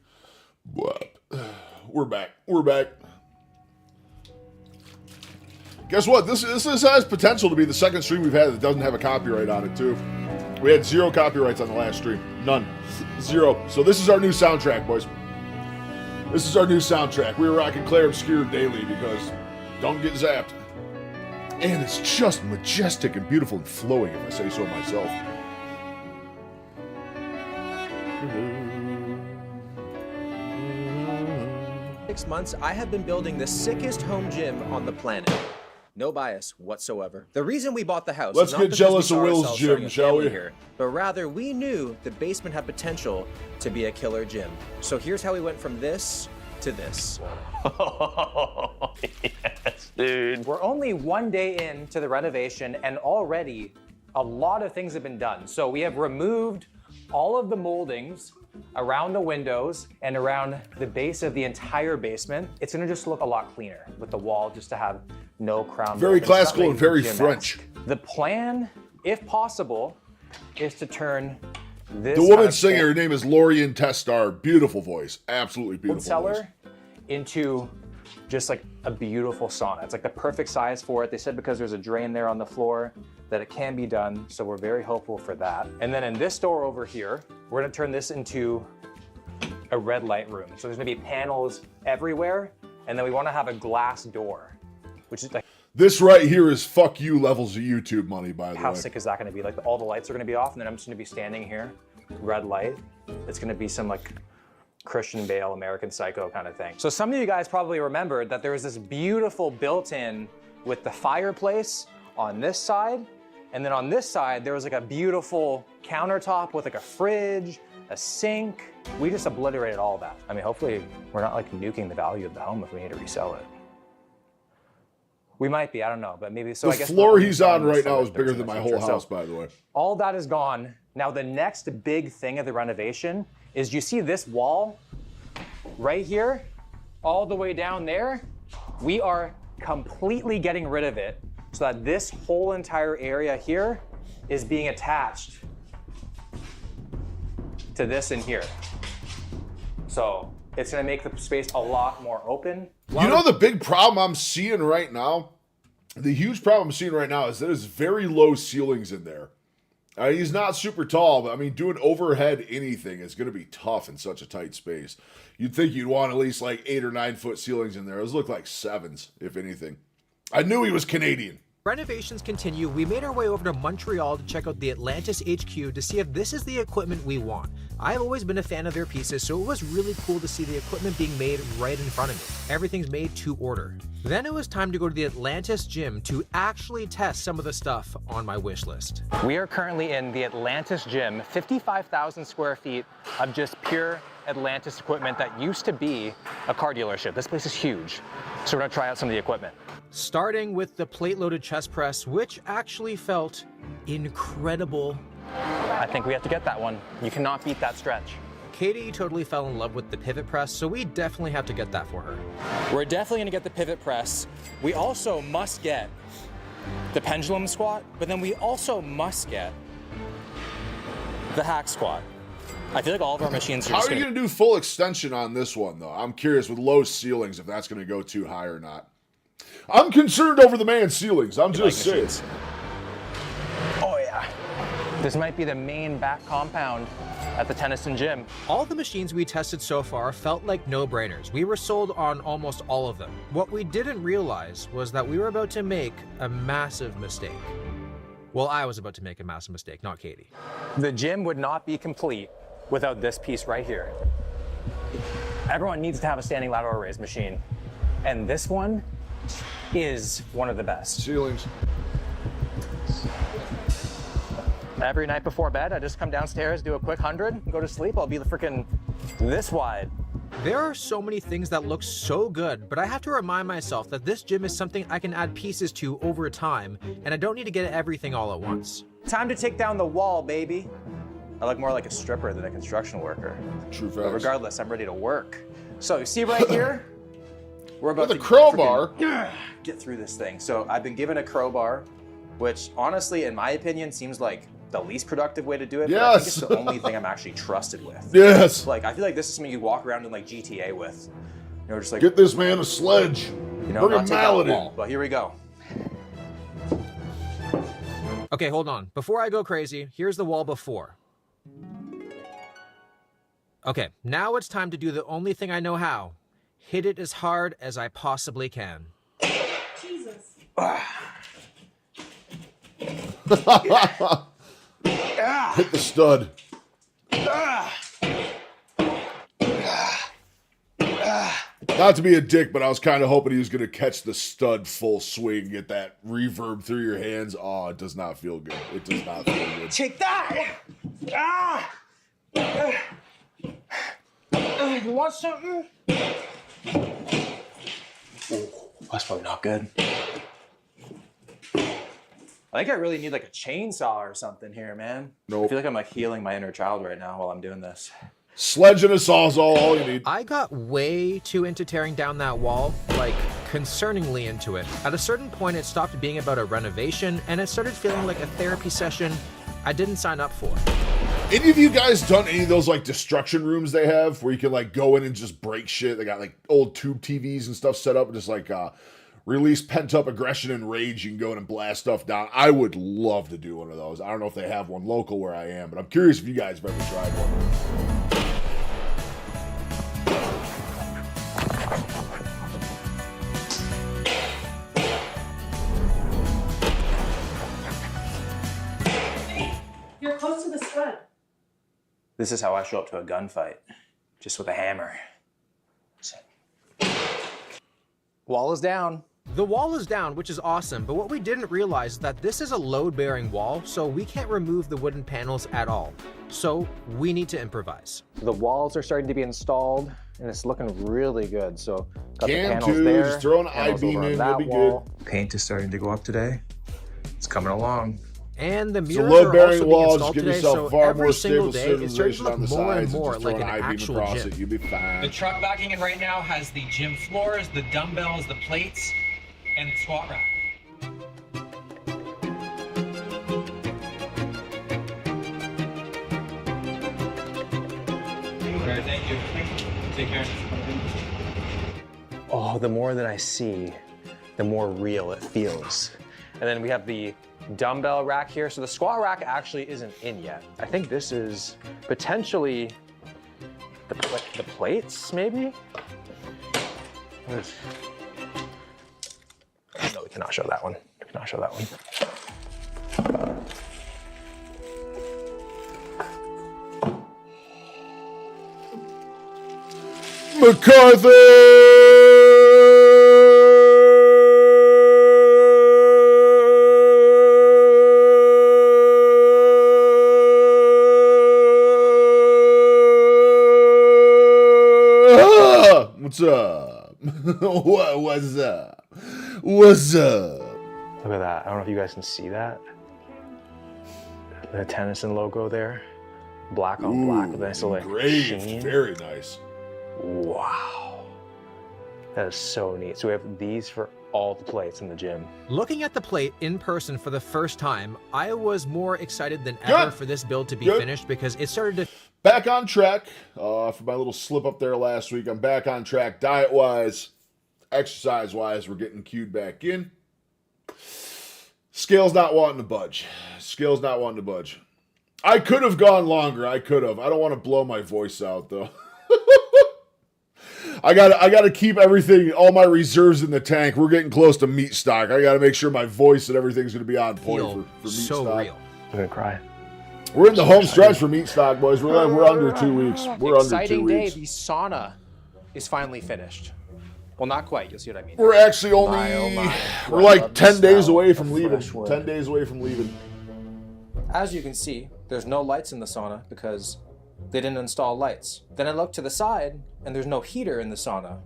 We're back. Guess what? This has potential to be the second stream we've had that doesn't have a copyright on it, too. We had 0 copyrights on the last stream. None. 0. So this is our new soundtrack, boys. We were rocking Claire Obscure daily because don't get zapped. And it's just majestic and beautiful and flowing, if I say so myself. 6 months, I have been building the sickest home gym on the planet. No bias whatsoever. The reason we bought the house Let's is not get because jealous we of saw Will's ourselves gym, starting a shall family we? here, but rather we knew the basement had potential to be a killer gym. So here's how we went from this to this. Yes, dude. We're only 1 day into the renovation and already a lot of things have been done. So we have removed all of the moldings around the windows and around the base of the entire basement. It's gonna just look a lot cleaner with the wall just to have no crown. Very moldings. classical Not and very gym-esque. French. The plan, if possible, is to turn this The woman kind of singer, her name is Lorien Testar. Beautiful voice. Absolutely old beautiful voice. cellar into just like a beautiful sauna. It's like the perfect size for it. They said because there's a drain there on the floor that it can be done. So we're very hopeful for that. And then in this door over here, we're gonna turn this into a red light room. So there's gonna be panels everywhere. And then we wanna have a glass door, which is like, This right here is fuck you levels of YouTube money, by the how way. sick is that gonna be? Like all the lights are gonna be off and then I'm just gonna be standing here, red light. It's gonna be some like Christian Bale, American Psycho kind of thing. So some of you guys probably remembered that there was this beautiful built-in with the fireplace on this side. And then on this side, there was like a beautiful countertop with like a fridge, a sink. We just obliterated all that. I mean, hopefully we're not like nuking the value of the home if we need to resell it. We might be, I don't know, but maybe so. The I guess floor he's on selling this right for now is the bigger in than the my future. whole So house, by the way. all that is gone. Now the next big thing of the renovation is you see this wall right here, all the way down there. We are completely getting rid of it so that this whole entire area here is being attached to this in here. So it's gonna make the space a lot more open. You know the big problem I'm seeing right now? The huge problem I'm seeing right now is there's very low ceilings in there. He's not super tall, but I mean, doing overhead anything is going to be tough in such a tight space. You'd think you'd want at least like 8 or 9 foot ceilings in there. Those look like 7s, if anything. I knew he was Canadian. Renovations continue. We made our way over to Montreal to check out the Atlantis HQ to see if this is the equipment we want. I've always been a fan of their pieces, so it was really cool to see the equipment being made right in front of me. Everything's made to order. Then it was time to go to the Atlantis gym to actually test some of the stuff on my wish list. We are currently in the Atlantis gym, 55,000 square feet of just pure Atlantis equipment that used to be a car dealership. This place is huge. So we're gonna try out some of the equipment. Starting with the plate-loaded chest press, which actually felt incredible. I think we have to get that one. You cannot beat that stretch. Katie totally fell in love with the pivot press, so we definitely have to get that for her. We're definitely gonna get the pivot press. We also must get the pendulum squat, but then we also must get the hack squat. I feel like all of our machines are How just are you going to do full extension on this one, though? I'm curious with low ceilings if that's going to go too high or not. I'm concerned over the man's ceilings. I'm just saying. Oh, yeah. This might be the main back compound at the Tennyson gym. All the machines we tested so far felt like no-brainers. We were sold on almost all of them. What we didn't realize was that we were about to make a massive mistake. Well, I was about to make a massive mistake, not Katie. The gym would not be complete without this piece right here. Everyone needs to have a standing lateral raise machine. And this one is one of the best. Ceilings. Every night before bed, I just come downstairs, do a quick 100, go to sleep. I'll be the freaking this wide. There are so many things that look so good, but I have to remind myself that this gym is something I can add pieces to over time, and I don't need to get everything all at once. Time to take down the wall, baby. I look more like a stripper than a construction worker. True facts. But regardless, I'm ready to work. So you see right here, we're about With to a crowbar. get through this thing. So I've been given a crowbar, which honestly, in my opinion, seems like the least productive way to do it. But I think it's the only thing I'm actually trusted with. Yes. Like, I feel like this is something you walk around in like GTA with. You know, just like, Get this man a sledge. you know, Bring not a take out mallet the in. wall. But here we go. Okay, hold on. Before I go crazy, here's the wall before. Okay, now it's time to do the only thing I know how. Hit it as hard as I possibly can. Jesus. Hit the stud. Not to be a dick, but I was kind of hoping he was going to catch the stud full swing, get that reverb through your hands. Oh, it does not feel good. It does not feel good. Take that! Ah! You want something? Ooh, that's probably not good. I think I really need like a chainsaw or something here, man. Nope. I feel like I'm like healing my inner child right now while I'm doing this. Sledge and a saw's all you need. I got way too into tearing down that wall, like concerningly into it. At a certain point, it stopped being about a renovation, and it started feeling like a therapy session I didn't sign up for. Any of you guys done any of those like destruction rooms they have where you can like go in and just break shit? They got like old tube TVs and stuff set up and just like release pent-up aggression and rage. You can go in and blast stuff down. I would love to do one of those. I don't know if they have one local where I am, but I'm curious if you guys have ever tried one. You're close to the stud. This is how I show up to a gunfight, just with a hammer. Wall is down. The wall is down, which is awesome, but what we didn't realize is that this is a load-bearing wall, so we can't remove the wooden panels at all. So we need to improvise. The walls are starting to be installed, and it's looking really good. So got the Can panels too, there. just throw an panels I-beam over on in, that you'll be wall. good. Paint is starting to go up today. It's coming along. And the It's a mirrors are load-bearing also being wall. Just installed give today, yourself so far every more single stable day it's starting to civilization on look the more sides. and And more just like throw an I-beam actual across gym. it. You'll be fine. The truck backing in right now has the gym floors, the dumbbells, the plates, and the squat rack. Thank you. Take care. Oh, the more that I see, the more real it feels. And then we have the dumbbell rack here. So the squat rack actually isn't in yet. I think this is potentially the plates, maybe? No, we cannot show that one. We cannot show that one. What's up? What's up? What's up? Look at that. I don't know if you guys can see that. The Tennyson logo there. Black on black with nice little Great. sheen. Very nice. Wow. That is so neat. So we have these for all the plates in the gym. Looking at the plate in person for the first time, I was more excited than ever for this build to be finished because it started to... Back on track. For my little slip up there last week, I'm back on track diet-wise, exercise-wise. We're getting cued back in. Scale's not wanting to budge. Scale's not wanting to budge. I could have gone longer. I could have. I don't want to blow my voice out, though. I gotta keep everything, all my reserves in the tank. We're getting close to meat stock. I gotta make sure my voice and everything's gonna be on point for meat stock. real. I'm gonna cry. We're in the home stretch for meat stock, boys. We're under 2 weeks. We're Exciting under 2 day. weeks. The sauna is finally finished. Well, not quite. You'll see what I mean. We're actually only we're like 10 days away from leaving. fresh wood. 10 days away from leaving. As you can see, there's no lights in the sauna because they didn't install lights. Then I look to the side and there's no heater in the sauna.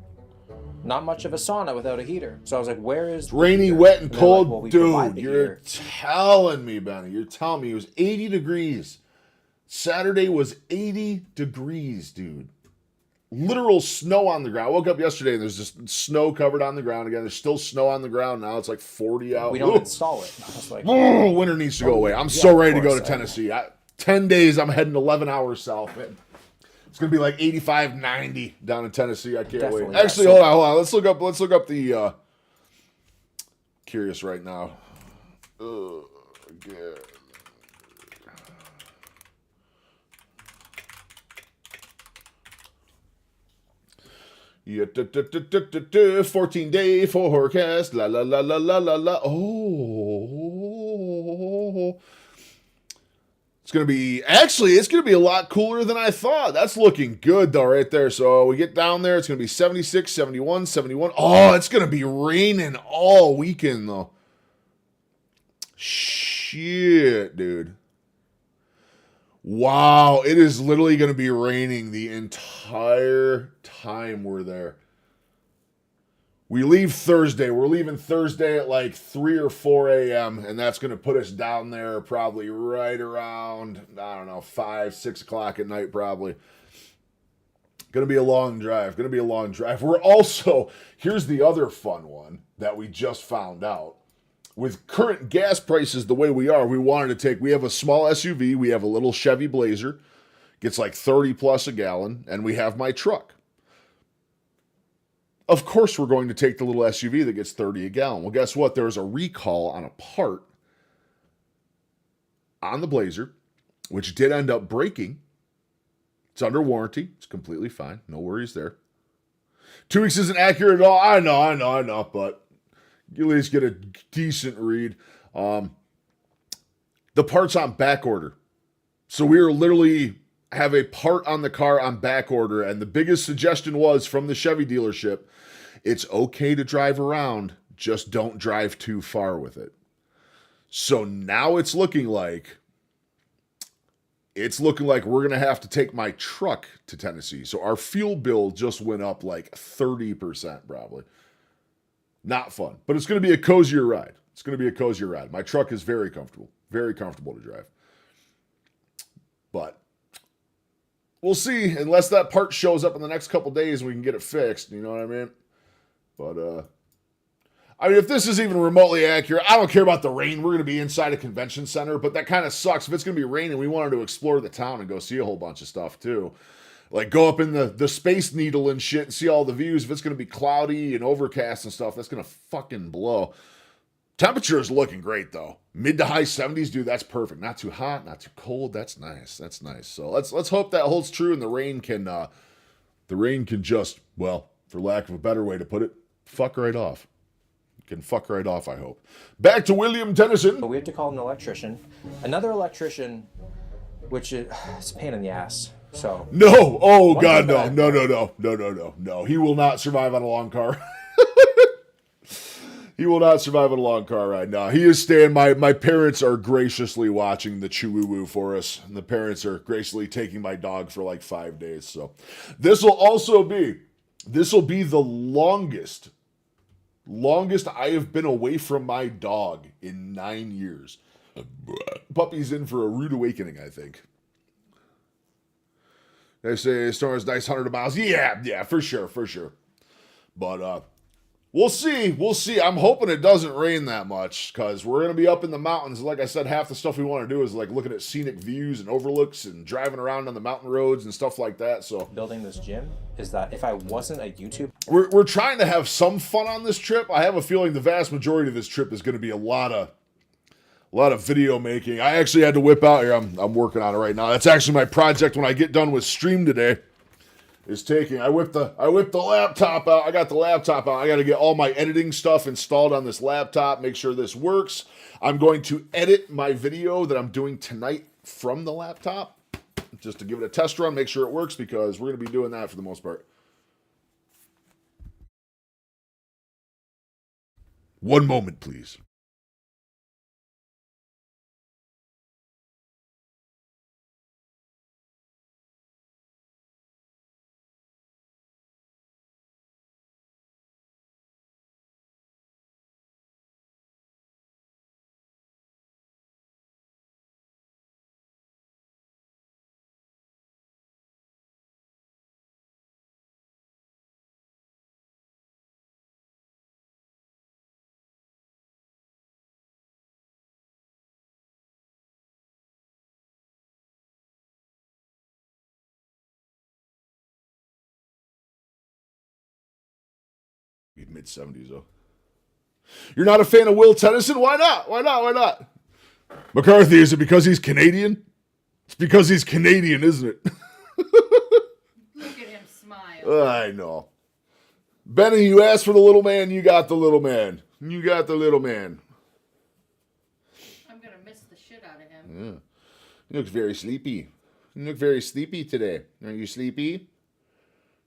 Not much of a sauna without a heater. So I was like, where is It's rainy, heater? wet, and they're cold. like, well, we provide Dude, the you're heater. telling me, Benny. You're telling me it was 80 degrees. Saturday was 80 degrees, dude. Literal snow on the ground. I woke up yesterday and there's just snow covered on the ground again. There's still snow on the ground now. It's like 40 out. We don't install it. I was like, Winter needs to go away. I'm so of ready to go course, to Tennessee. 10 days, I'm heading 11 hours south. Man. It's gonna be like 85, 90 down in Tennessee. I can't Definitely, wait. yeah. Actually, hold on. Let's look up the. Curious right now. Good. Yeah, 14-day forecast. La la la la la la la. Oh. It's going to be a lot cooler than I thought. That's looking good, though, right there. So we get down there. It's going to be 76, 71, 71. Oh, it's going to be raining all weekend, though. Shit, dude. Wow, it is literally going to be raining the entire time we're there. We leave Thursday. We're leaving Thursday at like 3 or 4 a.m., and that's going to put us down there probably right around, I don't know, 5, 6 o'clock at night probably. Going to be a long drive. We're also, here's the other fun one that we just found out. With current gas prices the way we are, we have a small SUV, we have a little Chevy Blazer, gets like 30 plus a gallon, and we have my truck. Of course, we're going to take the little SUV that gets 30 a gallon. Well, guess what? There's a recall on a part on the Blazer, which did end up breaking. It's under warranty. It's completely fine. No worries there. 2 weeks isn't accurate at all. I know, but you at least get a decent read. The part's on back order. So we are literally have a part on the car on back order, and the biggest suggestion was from the Chevy dealership, it's okay to drive around, just don't drive too far with it. So now it's looking like we're going to have to take my truck to Tennessee. So our fuel bill just went up like 30% probably. Not fun, but it's going to be a cozier ride. My truck is very comfortable to drive. But we'll see, unless that part shows up in the next couple days, we can get it fixed. You know what I mean? But, if this is even remotely accurate, I don't care about the rain. We're going to be inside a convention center, but that kind of sucks. If it's going to be raining, we wanted to explore the town and go see a whole bunch of stuff, too. Like, go up in the Space Needle and shit and see all the views. If it's going to be cloudy and overcast and stuff, that's going to fucking blow. Temperature is looking great, though. Mid to high 70s, dude, that's perfect. Not too hot, not too cold. That's nice. So let's hope that holds true and the rain can just, well, for lack of a better way to put it, fuck right off. Can fuck right off, I hope. Back to William Tennyson. We have to call an electrician. Another electrician, which is it's a pain in the ass. So no, oh god, no. He will not survive on a long car. He will not survive on a long car ride. No, he is staying. My parents are graciously watching the Chew-woo-woo for us, and the parents are graciously taking my dog for like 5 days. So this will be the longest I have been away from my dog in 9 years. Puppy's in for a rude awakening, I think. They say Storm's nice 100 miles. Yeah, for sure. But we'll see. I'm hoping it doesn't rain that much because we're going to be up in the mountains. Like I said, half the stuff we want to do is like looking at scenic views and overlooks and driving around on the mountain roads and stuff like that. So building this gym is that if I wasn't a YouTuber, we're trying to have some fun on this trip. I have a feeling the vast majority of this trip is going to be a lot of video making. I actually had to whip out here. I'm working on it right now. That's actually my project when I get done with stream today. I whipped the laptop out. I got the laptop out. I got to get all my editing stuff installed on this laptop, make sure this works. I'm going to edit my video that I'm doing tonight from the laptop just to give it a test run, make sure it works because we're going to be doing that for the most part. One moment, please. Mid-70s, though. You're not a fan of Will Tennyson? Why not? McCarthy, is it because he's Canadian? It's because he's Canadian, isn't it? Look at him smile. I know. Benny, you asked for the little man, you got the little man. I'm going to miss the shit out of him. You look very sleepy. You look very sleepy today. Are you sleepy?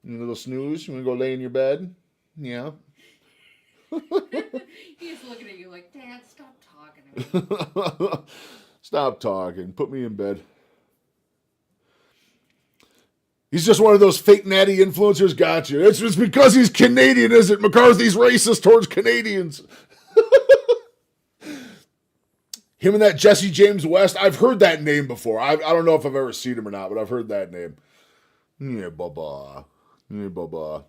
You a little snooze? You want to go lay in your bed? Yeah. He's looking at you like, Dad, stop talking to me. Stop talking. Put me in bed. He's just one of those fake natty influencers. Gotcha. It's because he's Canadian, is it? McCarthy's racist towards Canadians. Him and that Jesse James West. I've heard that name before. I don't know if I've ever seen him or not, but I've heard that name. Yeah, baba. Yeah, baba.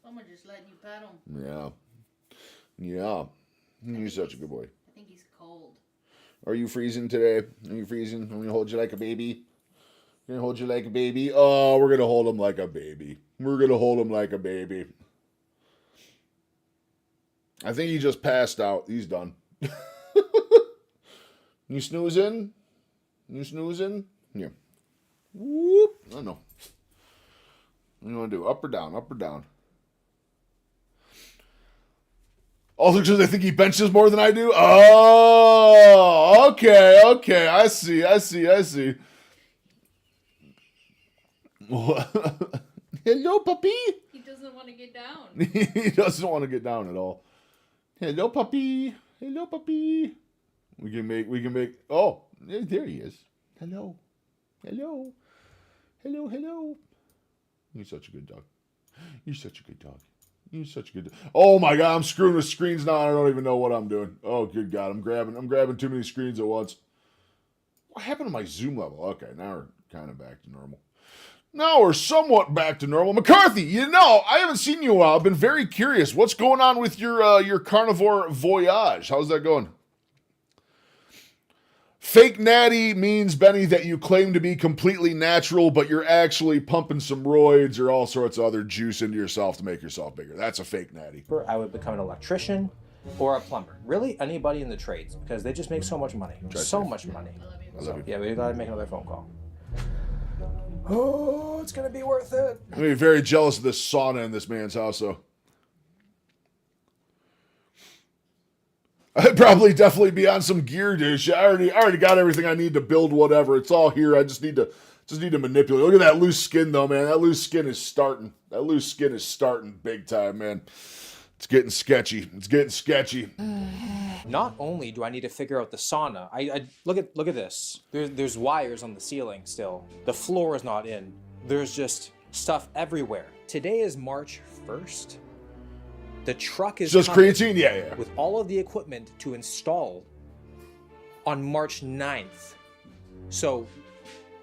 Someone just letting you pet him. Yeah. Yeah. You're such a good boy. I think he's cold. Are you freezing today? Are you freezing? I'm going to hold you like a baby. We're going to hold you like a baby. Oh, we're going to hold him like a baby. We're going to hold him like a baby. I think he just passed out. He's done. You snoozing? You snoozing? Yeah. Whoop. I don't know. What do you want to do? Up or down? Up or down? Also because I think he benches more than I do? Oh, okay, okay. I see. Hello, puppy. He doesn't want to get down. He doesn't want to get down at all. Hello, puppy. Hello, puppy. We can make, oh, there he is. Hello. Hello. You're such a good dog. You're such a good dog. Oh my God, I'm screwing with screens now. I don't even know what I'm doing. Oh, good God, I'm grabbing too many screens at once. What happened to my zoom level? Okay, now we're kind of back to normal. Now we're somewhat back to normal. McCarthy, I haven't seen you in a while. I've been very curious. What's going on with your carnivore voyage? How's that going? Fake natty means, Benny, that you claim to be completely natural, but you're actually pumping some roids or all sorts of other juice into yourself to make yourself bigger. That's a fake natty. I would become an electrician or a plumber. Really, anybody in the trades, because they just make so much money. So much money. So, yeah, we gotta make another phone call. Oh, it's gonna be worth it. I'm gonna be very jealous of this sauna in this man's house, though. I'd probably definitely be on some gear dish. I already got everything I need to build whatever. It's all here. I just need to manipulate. Look at that loose skin though, man. That loose skin is starting. Big time, man. It's getting sketchy. Not only do I need to figure out the sauna, I look at this. There's wires on the ceiling still. The floor is not in. There's just stuff everywhere. Today is March 1st. The truck is just creatine, yeah. With all of the equipment to install on March 9th. So,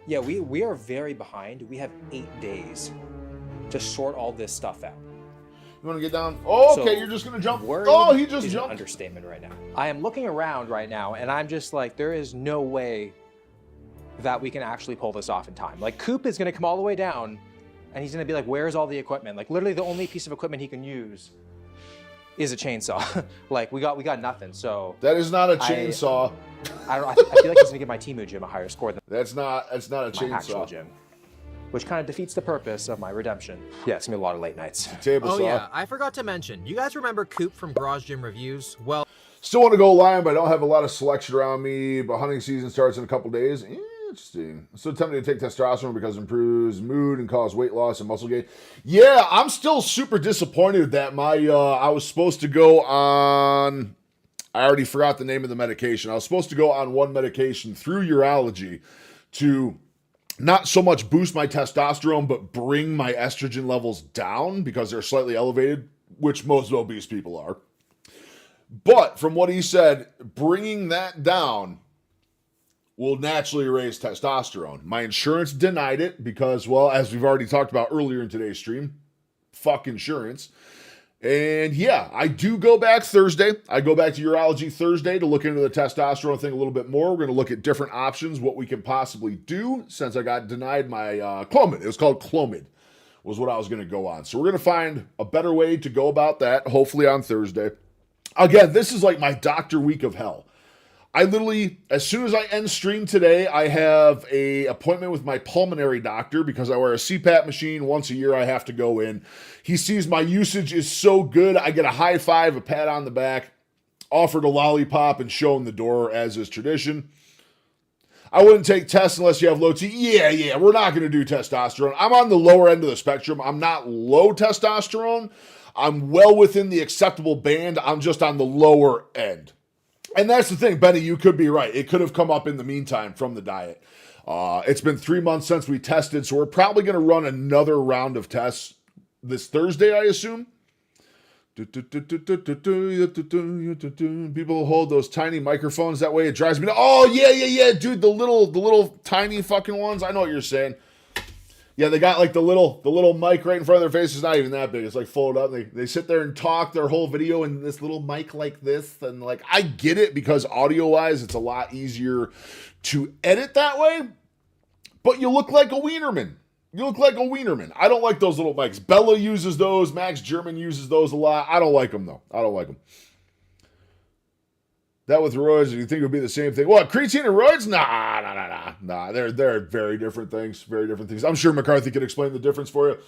yeah, we are very behind. We have 8 days to sort all this stuff out. You want to get down? Oh, okay, so you're just going to jump. Oh, he just jumped. An understatement right now. I am looking around right now, and I'm just like, there is no way that we can actually pull this off in time. Like, Coop is going to come all the way down, and he's going to be like, where's all the equipment? Like, literally the only piece of equipment he can use is a chainsaw. Like, we got nothing, so. That is not a chainsaw. I feel like he's going to give my Temu gym a higher score than That's not a chainsaw. Actual gym. Which kind of defeats the purpose of my redemption. Yeah, it's gonna be a lot of late nights. Table saw. Yeah, I forgot to mention. You guys remember Coop from Garage Gym Reviews? Well, still want to go lion, but I don't have a lot of selection around me. But hunting season starts in a couple days. Interesting. So tempted to take testosterone because it improves mood and causes weight loss and muscle gain. Yeah, I'm still super disappointed that I was supposed to go on. I already forgot the name of the medication. I was supposed to go on one medication through urology to not so much boost my testosterone, but bring my estrogen levels down because they're slightly elevated, which most obese people are. But from what he said, bringing that down will naturally raise testosterone. My insurance denied it because, well, as we've already talked about earlier in today's stream, fuck insurance. And yeah, I do go back Thursday. I go back to urology Thursday to look into the testosterone thing a little bit more. We're going to look at different options, what we can possibly do since I got denied my Clomid. It was called Clomid was what I was going to go on. So we're going to find a better way to go about that, hopefully on Thursday. Again, this is like my doctor week of hell. I literally, as soon as I end stream today, I have a appointment with my pulmonary doctor because I wear a CPAP machine. Once a year, I have to go in. He sees my usage is so good, I get a high five, a pat on the back, offered a lollipop, and shown the door as is tradition. I wouldn't take tests unless you have low T. Yeah, we're not going to do testosterone. I'm on the lower end of the spectrum. I'm not low testosterone. I'm well within the acceptable band. I'm just on the lower end. And that's the thing, Benny, you could be right. It could have come up in the meantime from the diet. It's been 3 months since we tested, so we're probably going to run another round of tests this Thursday, I assume. People hold those tiny microphones that way. It drives me to, oh, yeah, dude, the little tiny fucking ones. I know what you're saying. Yeah, they got like the little mic right in front of their face. It's not even that big. It's like folded up. They sit there and talk their whole video in this little mic like this. And like, I get it because audio-wise, it's a lot easier to edit that way. But you look like a Wienerman. You look like a Wienerman. I don't like those little mics. Bella uses those. Max German uses those a lot. I don't like them, though. I don't like them. That with roids, do you think it would be the same thing? What, creatine and roids? Nah. They're very different things. Very different things. I'm sure McCarthy could explain the difference for you.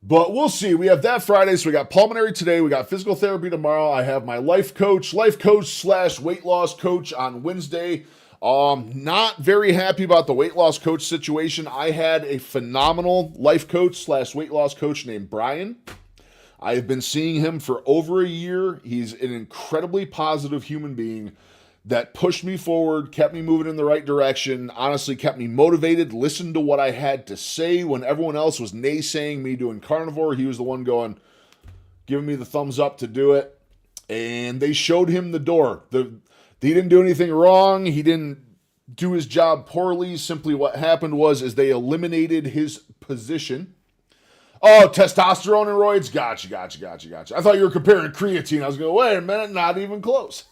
But we'll see. We have that Friday, so we got pulmonary today. We got physical therapy tomorrow. I have my life coach / weight loss coach on Wednesday. Not very happy about the weight loss coach situation. I had a phenomenal life coach / weight loss coach named Brian. I have been seeing him for over a year. He's an incredibly positive human being that pushed me forward, kept me moving in the right direction, honestly kept me motivated, listened to what I had to say when everyone else was naysaying me doing carnivore. He was the one going, giving me the thumbs up to do it. And they showed him the door. He didn't do anything wrong. He didn't do his job poorly. Simply what happened was they eliminated his position. Oh, testosterone and roids? Gotcha. I thought you were comparing creatine. I was going, wait a minute, not even close.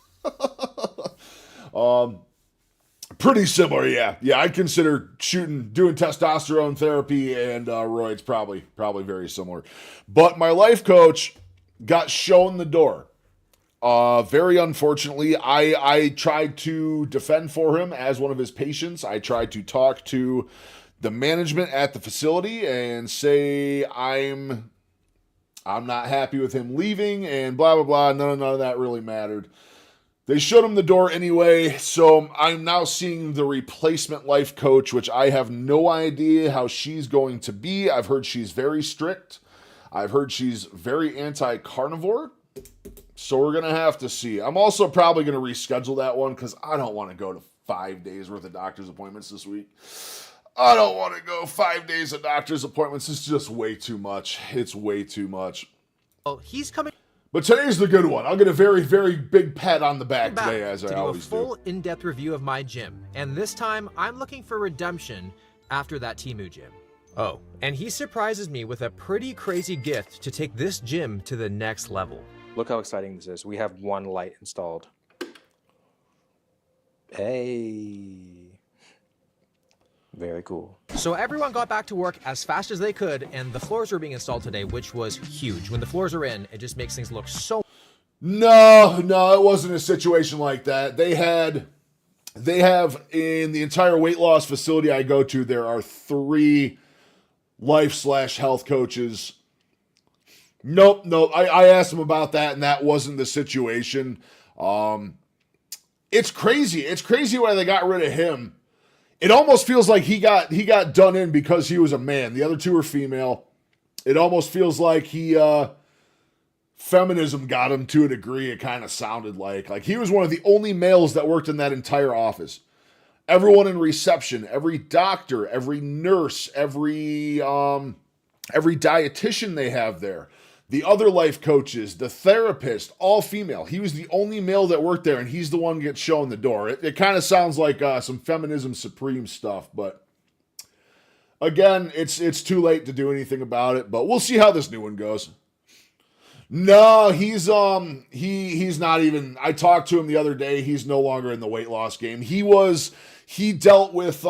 Pretty similar, yeah. Yeah, I'd consider doing testosterone therapy and roids probably very similar. But my life coach got shown the door. Very unfortunately, I tried to defend for him as one of his patients. I tried to talk to the management at the facility and say I'm not happy with him leaving and blah, blah, blah. None of that really mattered. They showed him the door anyway, so I'm now seeing the replacement life coach, which I have no idea how she's going to be. I've heard she's very strict. I've heard she's very anti-carnivore. So we're going to have to see. I'm also probably going to reschedule that one because I don't want to go to 5 days worth of doctor's appointments this week. I don't want to go 5 days of doctor's appointments. It's just way too much. It's way too much. Well, he's coming. But today's the good one. I'll get a very, very big pat on the back today, as I always do. A full in-depth review of my gym. And this time, I'm looking for redemption after that Temu gym. Oh, and he surprises me with a pretty crazy gift to take this gym to the next level. Look how exciting this is. We have one light installed. Hey. Very cool. So everyone got back to work as fast as they could, and the floors were being installed today, which was huge. When the floors are in, it just makes things look so... No, it wasn't a situation like that. They have, in the entire weight loss facility I go to, there are 3 life / health coaches. Nope. I asked him about that, and that wasn't the situation. It's crazy. It's crazy why they got rid of him. It almost feels like he got done in because he was a man. The other 2 were female. It almost feels like feminism got him to a degree. It kind of sounded like he was one of the only males that worked in that entire office. Everyone in reception, every doctor, every nurse, every dietitian they have there, the other life coaches, the therapist, all female. He was the only male that worked there, and he's the one who gets shown the door. It kind of sounds like some feminism supreme stuff, but again, it's too late to do anything about it. But we'll see how this new one goes. No, he's not even. I talked to him the other day. He's no longer in the weight loss game. He dealt with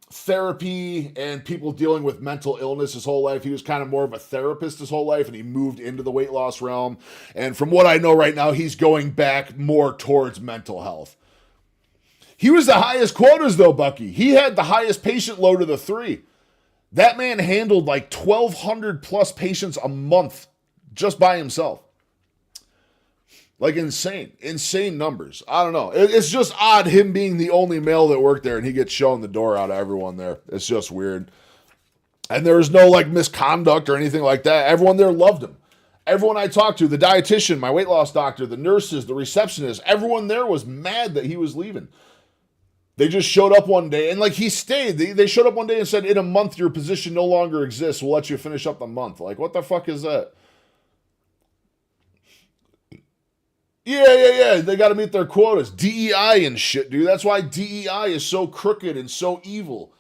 therapy and people dealing with mental illness his whole life. He was kind of more of a therapist his whole life, and he moved into the weight loss realm. And from what I know right now, he's going back more towards mental health. He was the highest quotas though, Bucky. He had the highest patient load of the 3. That man handled like 1,200 plus patients a month just by himself. Like insane numbers. I don't know. It's just odd him being the only male that worked there and he gets shown the door out of everyone there. It's just weird. And there was no like misconduct or anything like that. Everyone there loved him. Everyone I talked to, the dietitian, my weight loss doctor, the nurses, the receptionist, everyone there was mad that he was leaving. They just showed up one day and like he stayed. They showed up one day and said, in a month, your position no longer exists. We'll let you finish up the month. Like, what the fuck is that? Yeah. They got to meet their quotas. DEI and shit, dude. That's why DEI is so crooked and so evil.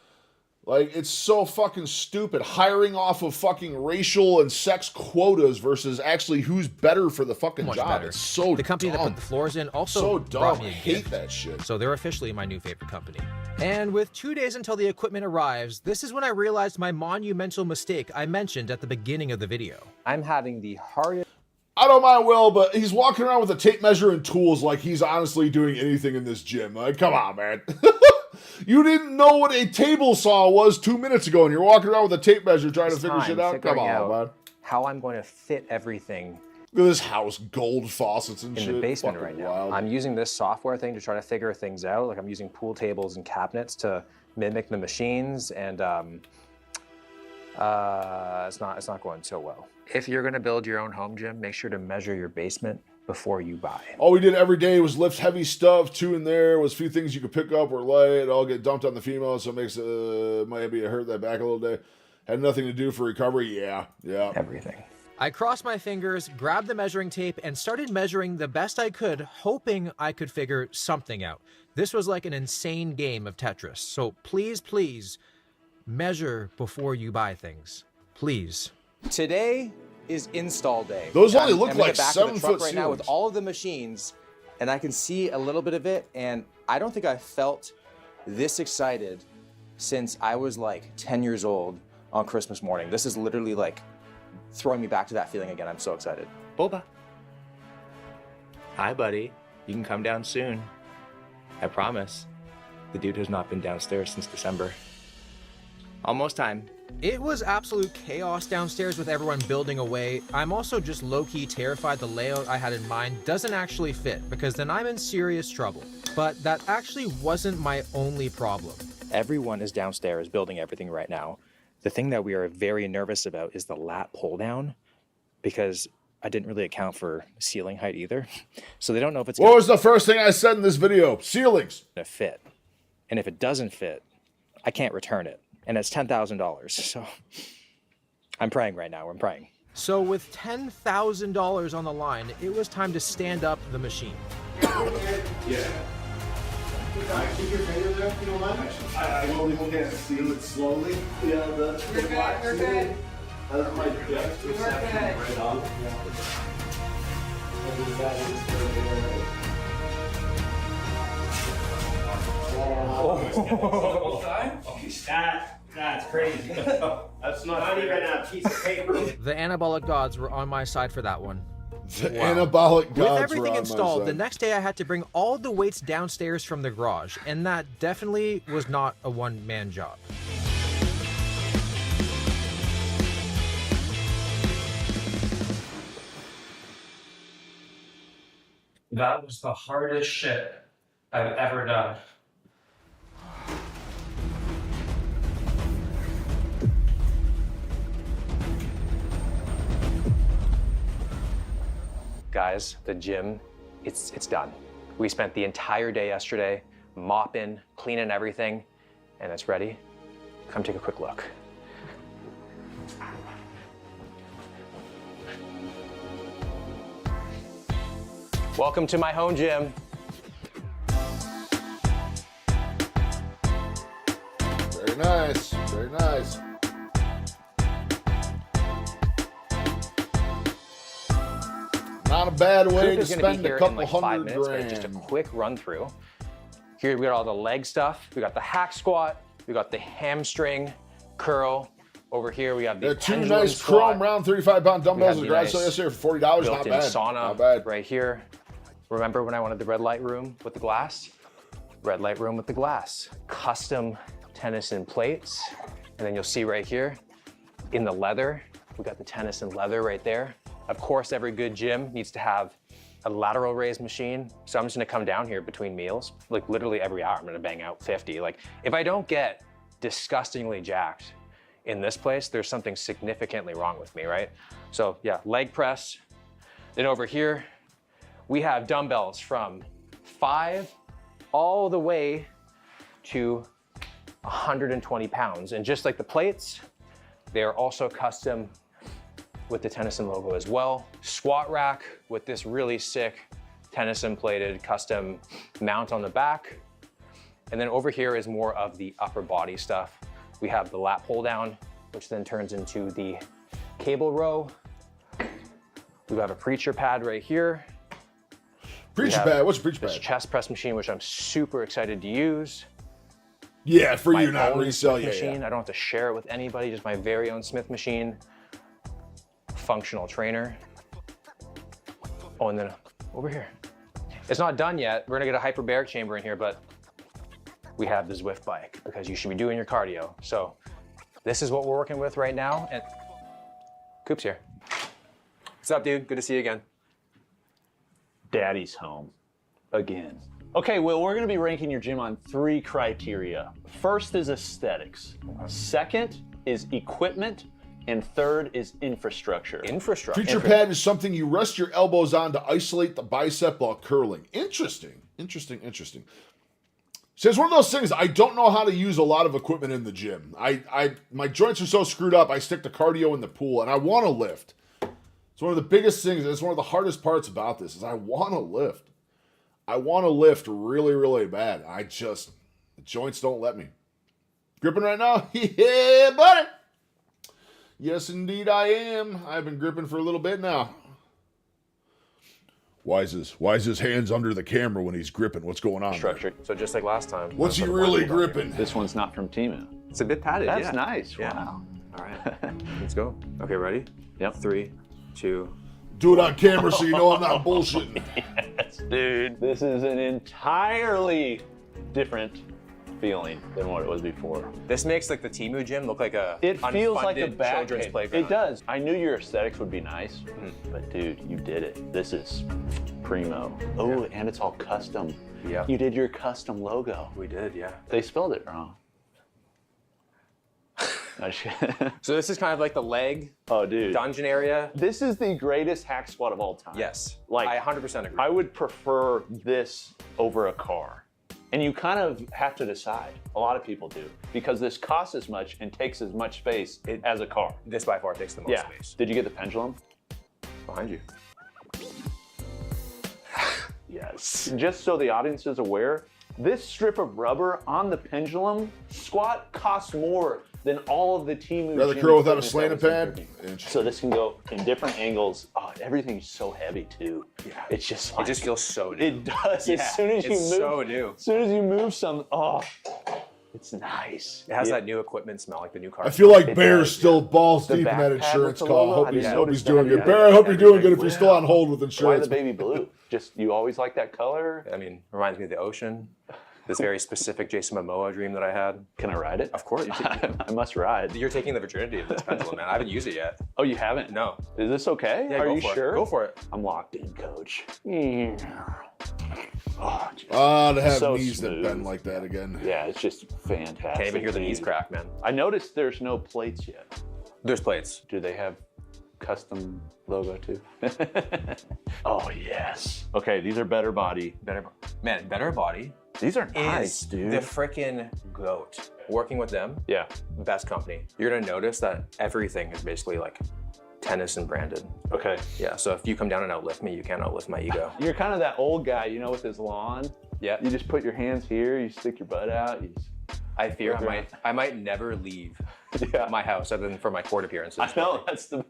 Like, it's so fucking stupid. Hiring off of fucking racial and sex quotas versus actually who's better for the fucking job. Better. It's so The company dumb. that put the floors in also So brought dumb. me I a hate gift. that shit. So they're officially my new favorite company. And with 2 days until the equipment arrives, this is when I realized my monumental mistake I mentioned at the beginning of the video. I'm having the hardest. I don't mind Will, but he's walking around with a tape measure and tools like he's honestly doing anything in this gym. Like, come on, man. You didn't know what a table saw was 2 minutes ago, and you're walking around with a tape measure trying to figure shit out? Come on, man. How I'm going to fit everything. Look at this house, gold faucets and shit. In the basement Fucking right now. wild. I'm using this software thing to try to figure things out. Like I'm using pool tables and cabinets to mimic the machines, and it's not going so well. If you're gonna build your own home gym, make sure to measure your basement before you buy. All we did every day was lift heavy stuff. 2 in there was a few things you could pick up or light. It all get dumped on the female, so it makes maybe it hurt that back a little day. Had nothing to do for recovery. Yeah. Everything. I crossed my fingers, grabbed the measuring tape, and started measuring the best I could, hoping I could figure something out. This was like an insane game of Tetris. So please, measure before you buy things. Please. Today is install day. Those only look I'm like in the back 7 of the truck foot right now with ceilings. all of the machines, and I can see a little bit of it, and I don't think I felt this excited since I was like 10 years old on Christmas morning. This is literally like throwing me back to that feeling again. I'm so excited. Boba. Hi, buddy. You can come down soon. I promise. The dude has not been downstairs since December. Almost time. It was absolute chaos downstairs with everyone building away. I'm also just low-key terrified the layout I had in mind doesn't actually fit, because then I'm in serious trouble. But that actually wasn't my only problem. Everyone is downstairs building everything right now. The thing that we are very nervous about is the lat pull down, because I didn't really account for ceiling height either. So they don't know if it's What was the first thing I said in this video? Ceilings. gonna fit. And if it doesn't fit, I can't return it. And it's $10,000. So I'm praying right now. I'm praying. So with $10,000 on the line, it was time to stand up the machine. Yeah. Can I keep your finger there if you don't mind? I only can't see it slowly. Yeah, that's You're good, you're good. That's my depth perception right off. That's crazy. That's not even a piece of paper. The anabolic gods were on my side for that one. The anabolic gods With were everything on my installed, side. the next day I had to bring all the weights downstairs from the garage, and that definitely was not a one-man job. That was the hardest shit I've ever done. Guys, the gym, it's done. We spent the entire day yesterday mopping, cleaning everything, and it's ready. Come take a quick look. Welcome to my home gym. Very nice. Very nice. Not a bad way Coop to is gonna be spend a here in couple like 5 hundred minutes, but grand. just a quick run through. Here we got all the leg stuff. We got the hack squat. We got the hamstring curl. Over here we have the They're two pendulum nice squat. chrome round 35-pound dumbbells in We the have garage the sale nice yesterday for $40. Not built-in bad. sauna Not bad. right here. Remember when I wanted the red light room with the glass? Red light room with the glass. Custom tennis and plates. And then you'll see right here in the leather, we got the tennis and leather right there. Of course, every good gym needs to have a lateral raise machine. So I'm just gonna come down here between meals, like literally every hour, I'm gonna bang out 50. Like if I don't get disgustingly jacked in this place, there's something significantly wrong with me, right? So yeah, leg press. Then over here, we have dumbbells from 5 all the way to 120 pounds. And just like the plates, they are also custom with the Tennyson logo as well. Squat rack with this really sick Tennyson plated custom mount on the back. And then over here is more of the upper body stuff. We have the lat pull down, which then turns into the cable row. We have a preacher pad right here. Preacher pad, what's a preacher pad? This chest press machine, which I'm super excited to use. Yeah, for My you, not own resell. Smith Yeah, machine. yeah. I don't have to share it with anybody, just my very own Smith machine. Functional trainer. Oh, and then over here. It's not done yet. We're gonna get a hyperbaric chamber in here, but we have the Zwift bike because you should be doing your cardio. So this is what we're working with right now. And Coop's here. What's up, dude? Good to see you again. Daddy's home again. Okay, well, we're gonna be ranking your gym on 3 criteria. First is aesthetics. Second is equipment. And third is infrastructure. Preacher pad is something you rest your elbows on to isolate the bicep while curling. Interesting. So it's one of those things, I don't know how to use a lot of equipment in the gym. My joints are so screwed up, I stick to cardio in the pool, and I want to lift. It's one of the biggest things, and it's one of the hardest parts about this, is I want to lift. I want to lift really, really bad. The joints don't let me. Gripping right now? Yeah, buddy! Yes, indeed I am. I've been gripping for a little bit now. Why is his hands under the camera when he's gripping? What's going on? Structure. So just like last time. What's he really gripping? This one's not from Timu. It's a bit padded, That's yeah. nice, Yeah. wow. All right, let's go. Okay, ready? Yep. 3, 2. Do it on camera so you know I'm not bullshitting. Yes, dude. This is an entirely different feeling than what it was before. This makes like the Timu gym look like a It feels like a unfunded bad children's cave. playground. It does. I knew your aesthetics would be nice, but dude, you did it. This is primo. Oh, and it's all custom. Yeah. You did your custom logo. We did, yeah. They spelled it wrong. So this is kind of like the leg dungeon area. This is the greatest hack squat of all time. Yes, like I 100% agree. I would prefer this over a car. And you kind of have to decide. A lot of people do. Because this costs as much and takes as much space as a car. This by far takes the most space. Did you get the pendulum? Behind you. Yes. Just so the audience is aware, this strip of rubber on the pendulum squat costs more than all of the Timu. Rather curl without a slanted pad? So this can go in different angles. Oh, everything's so heavy too. Yeah. It's just It just feels so new. It does. Yeah, As soon as you it's move, so new. As soon as you move some, it's nice. It has that new equipment smell, like the new car. I feel like It Bear's does, still balls The deep in that back pad insurance with the call. logo, Hope he's I doing noticed good. that. Bear, I hope you're doing good if you're still on hold with Why insurance. the baby blue? Just, you always like that color? I mean, reminds me of the ocean. This very specific Jason Momoa dream that I had. Can I ride it? Of course. I must ride. You're taking the virginity of this pendulum, man. I haven't used it yet. Oh, you haven't? No. Is this okay? Yeah, Are go you for sure? it. Go for it. I'm locked in, coach. To have so knees that smooth. bend like that again. Yeah, it's just fantastic. Can't even hear the knees crack, man. I noticed there's no plates yet. There's plates. Do they have custom logo too? Oh, yes. Okay, these are better body. Better body. These are nice, is dude. the frickin' GOAT. Working with them, Yeah. best company. You're gonna notice that everything is basically like Tennyson branded. Okay. Yeah, so if you come down and outlift me, you can't outlift my ego. You're kind of that old guy, you know, with his lawn. Yeah. You just put your hands here, you stick your butt out. I fear Work I might never leave Yeah. my house other than for my court appearances. I know, that's the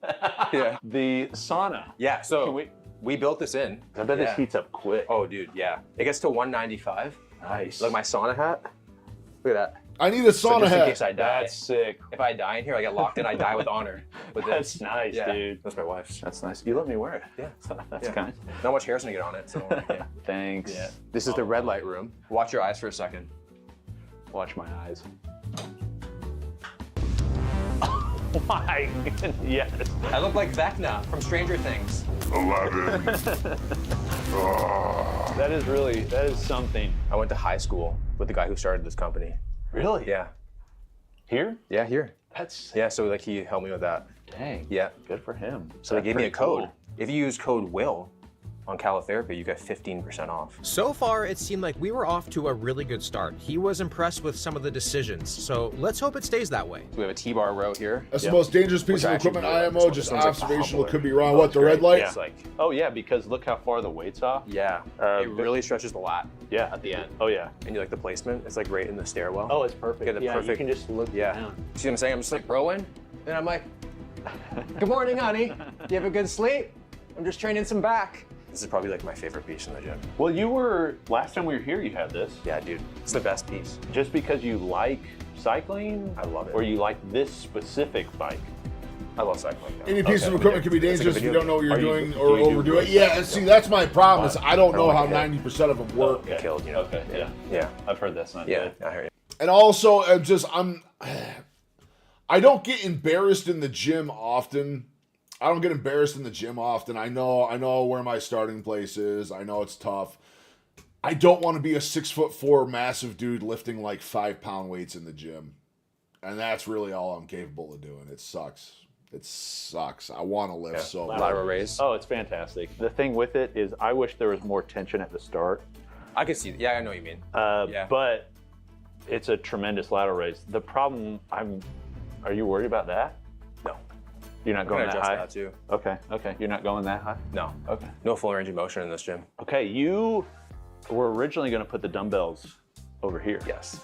Yeah. The sauna. Yeah, so Can we built this in. I bet this Yeah. heats up quick. Oh, dude, yeah. It gets to 195. Nice. Like my sauna hat. Look at that. I need a So sauna just in hat. case I die. That's sick. If I die in here, I get locked in, I die with honor. With That's this. nice, Yeah, dude. That's my wife's. That's nice. You let me wear it. Yeah. So that's Yeah. kind. Not much hair's gonna get on it, so. Yeah. Thanks. Yeah. This is the red light room. Watch your eyes for a second. Watch my eyes. Oh my goodness, yes. I look like Vecna from Stranger Things. 11. That is something. I went to high school with the guy who started this company. Really? Yeah. Here? Yeah, here. That's Yeah, so like he helped me with that. dang. Yeah. Good for him. So they That's gave me a pretty code. cool. If you use code WILL on Calotherapy, you get 15% off. So far, it seemed like we were off to a really good start. He was impressed with some of the decisions, so let's hope it stays that way. We have a T-bar row here. That's the most dangerous piece Which of I actually equipment, really like. IMO, This just one's like observational, popular. could be wrong. What, the red light? It's like, Oh yeah, because look how far the weight's off. yeah, it really stretches the lat Yeah. at the end. Oh yeah. And you like the placement? It's like right in the stairwell. Oh, it's perfect. Get the yeah, you perfect- can just look Yeah. down. See what I'm saying? I'm just like rowing, and I'm like, good morning, honey. You have a good sleep? I'm just training some back. This is probably like my favorite piece in the gym. Well, last time we were here, you had this. Yeah, dude, it's the best piece. Just because you like cycling? I love it. Or you like this specific bike? I love cycling. Any piece of equipment can be It's like a dangerous if you video don't know what game. you're Are you- doing do or you do overdo it. race Yeah, cycling? see, that's my problem. Is I don't know how like it. 90% of them work. Okay. Killed, you know. Okay, yeah. Yeah. I've heard that's not Yeah, good. I hear you. And also, I don't get embarrassed in the gym often. I don't get embarrassed in the gym often. I know where my starting place is. I know it's tough. I don't want to be a 6'4" massive dude lifting like 5-pound weights in the gym. And that's really all I'm capable of doing. It sucks. It sucks. I want to lift so bad. Lateral raise. Oh, it's fantastic. The thing with it is I wish there was more tension at the start. I could see. Yeah, I know what you mean. Yeah. But it's a tremendous lateral raise. The problem, are you worried about that? No. You're not I'm going gonna that adjust high? that too. Okay. You're not going that high? No. Okay. No full range of motion in this gym. Okay, you were originally going to put the dumbbells over here. Yes.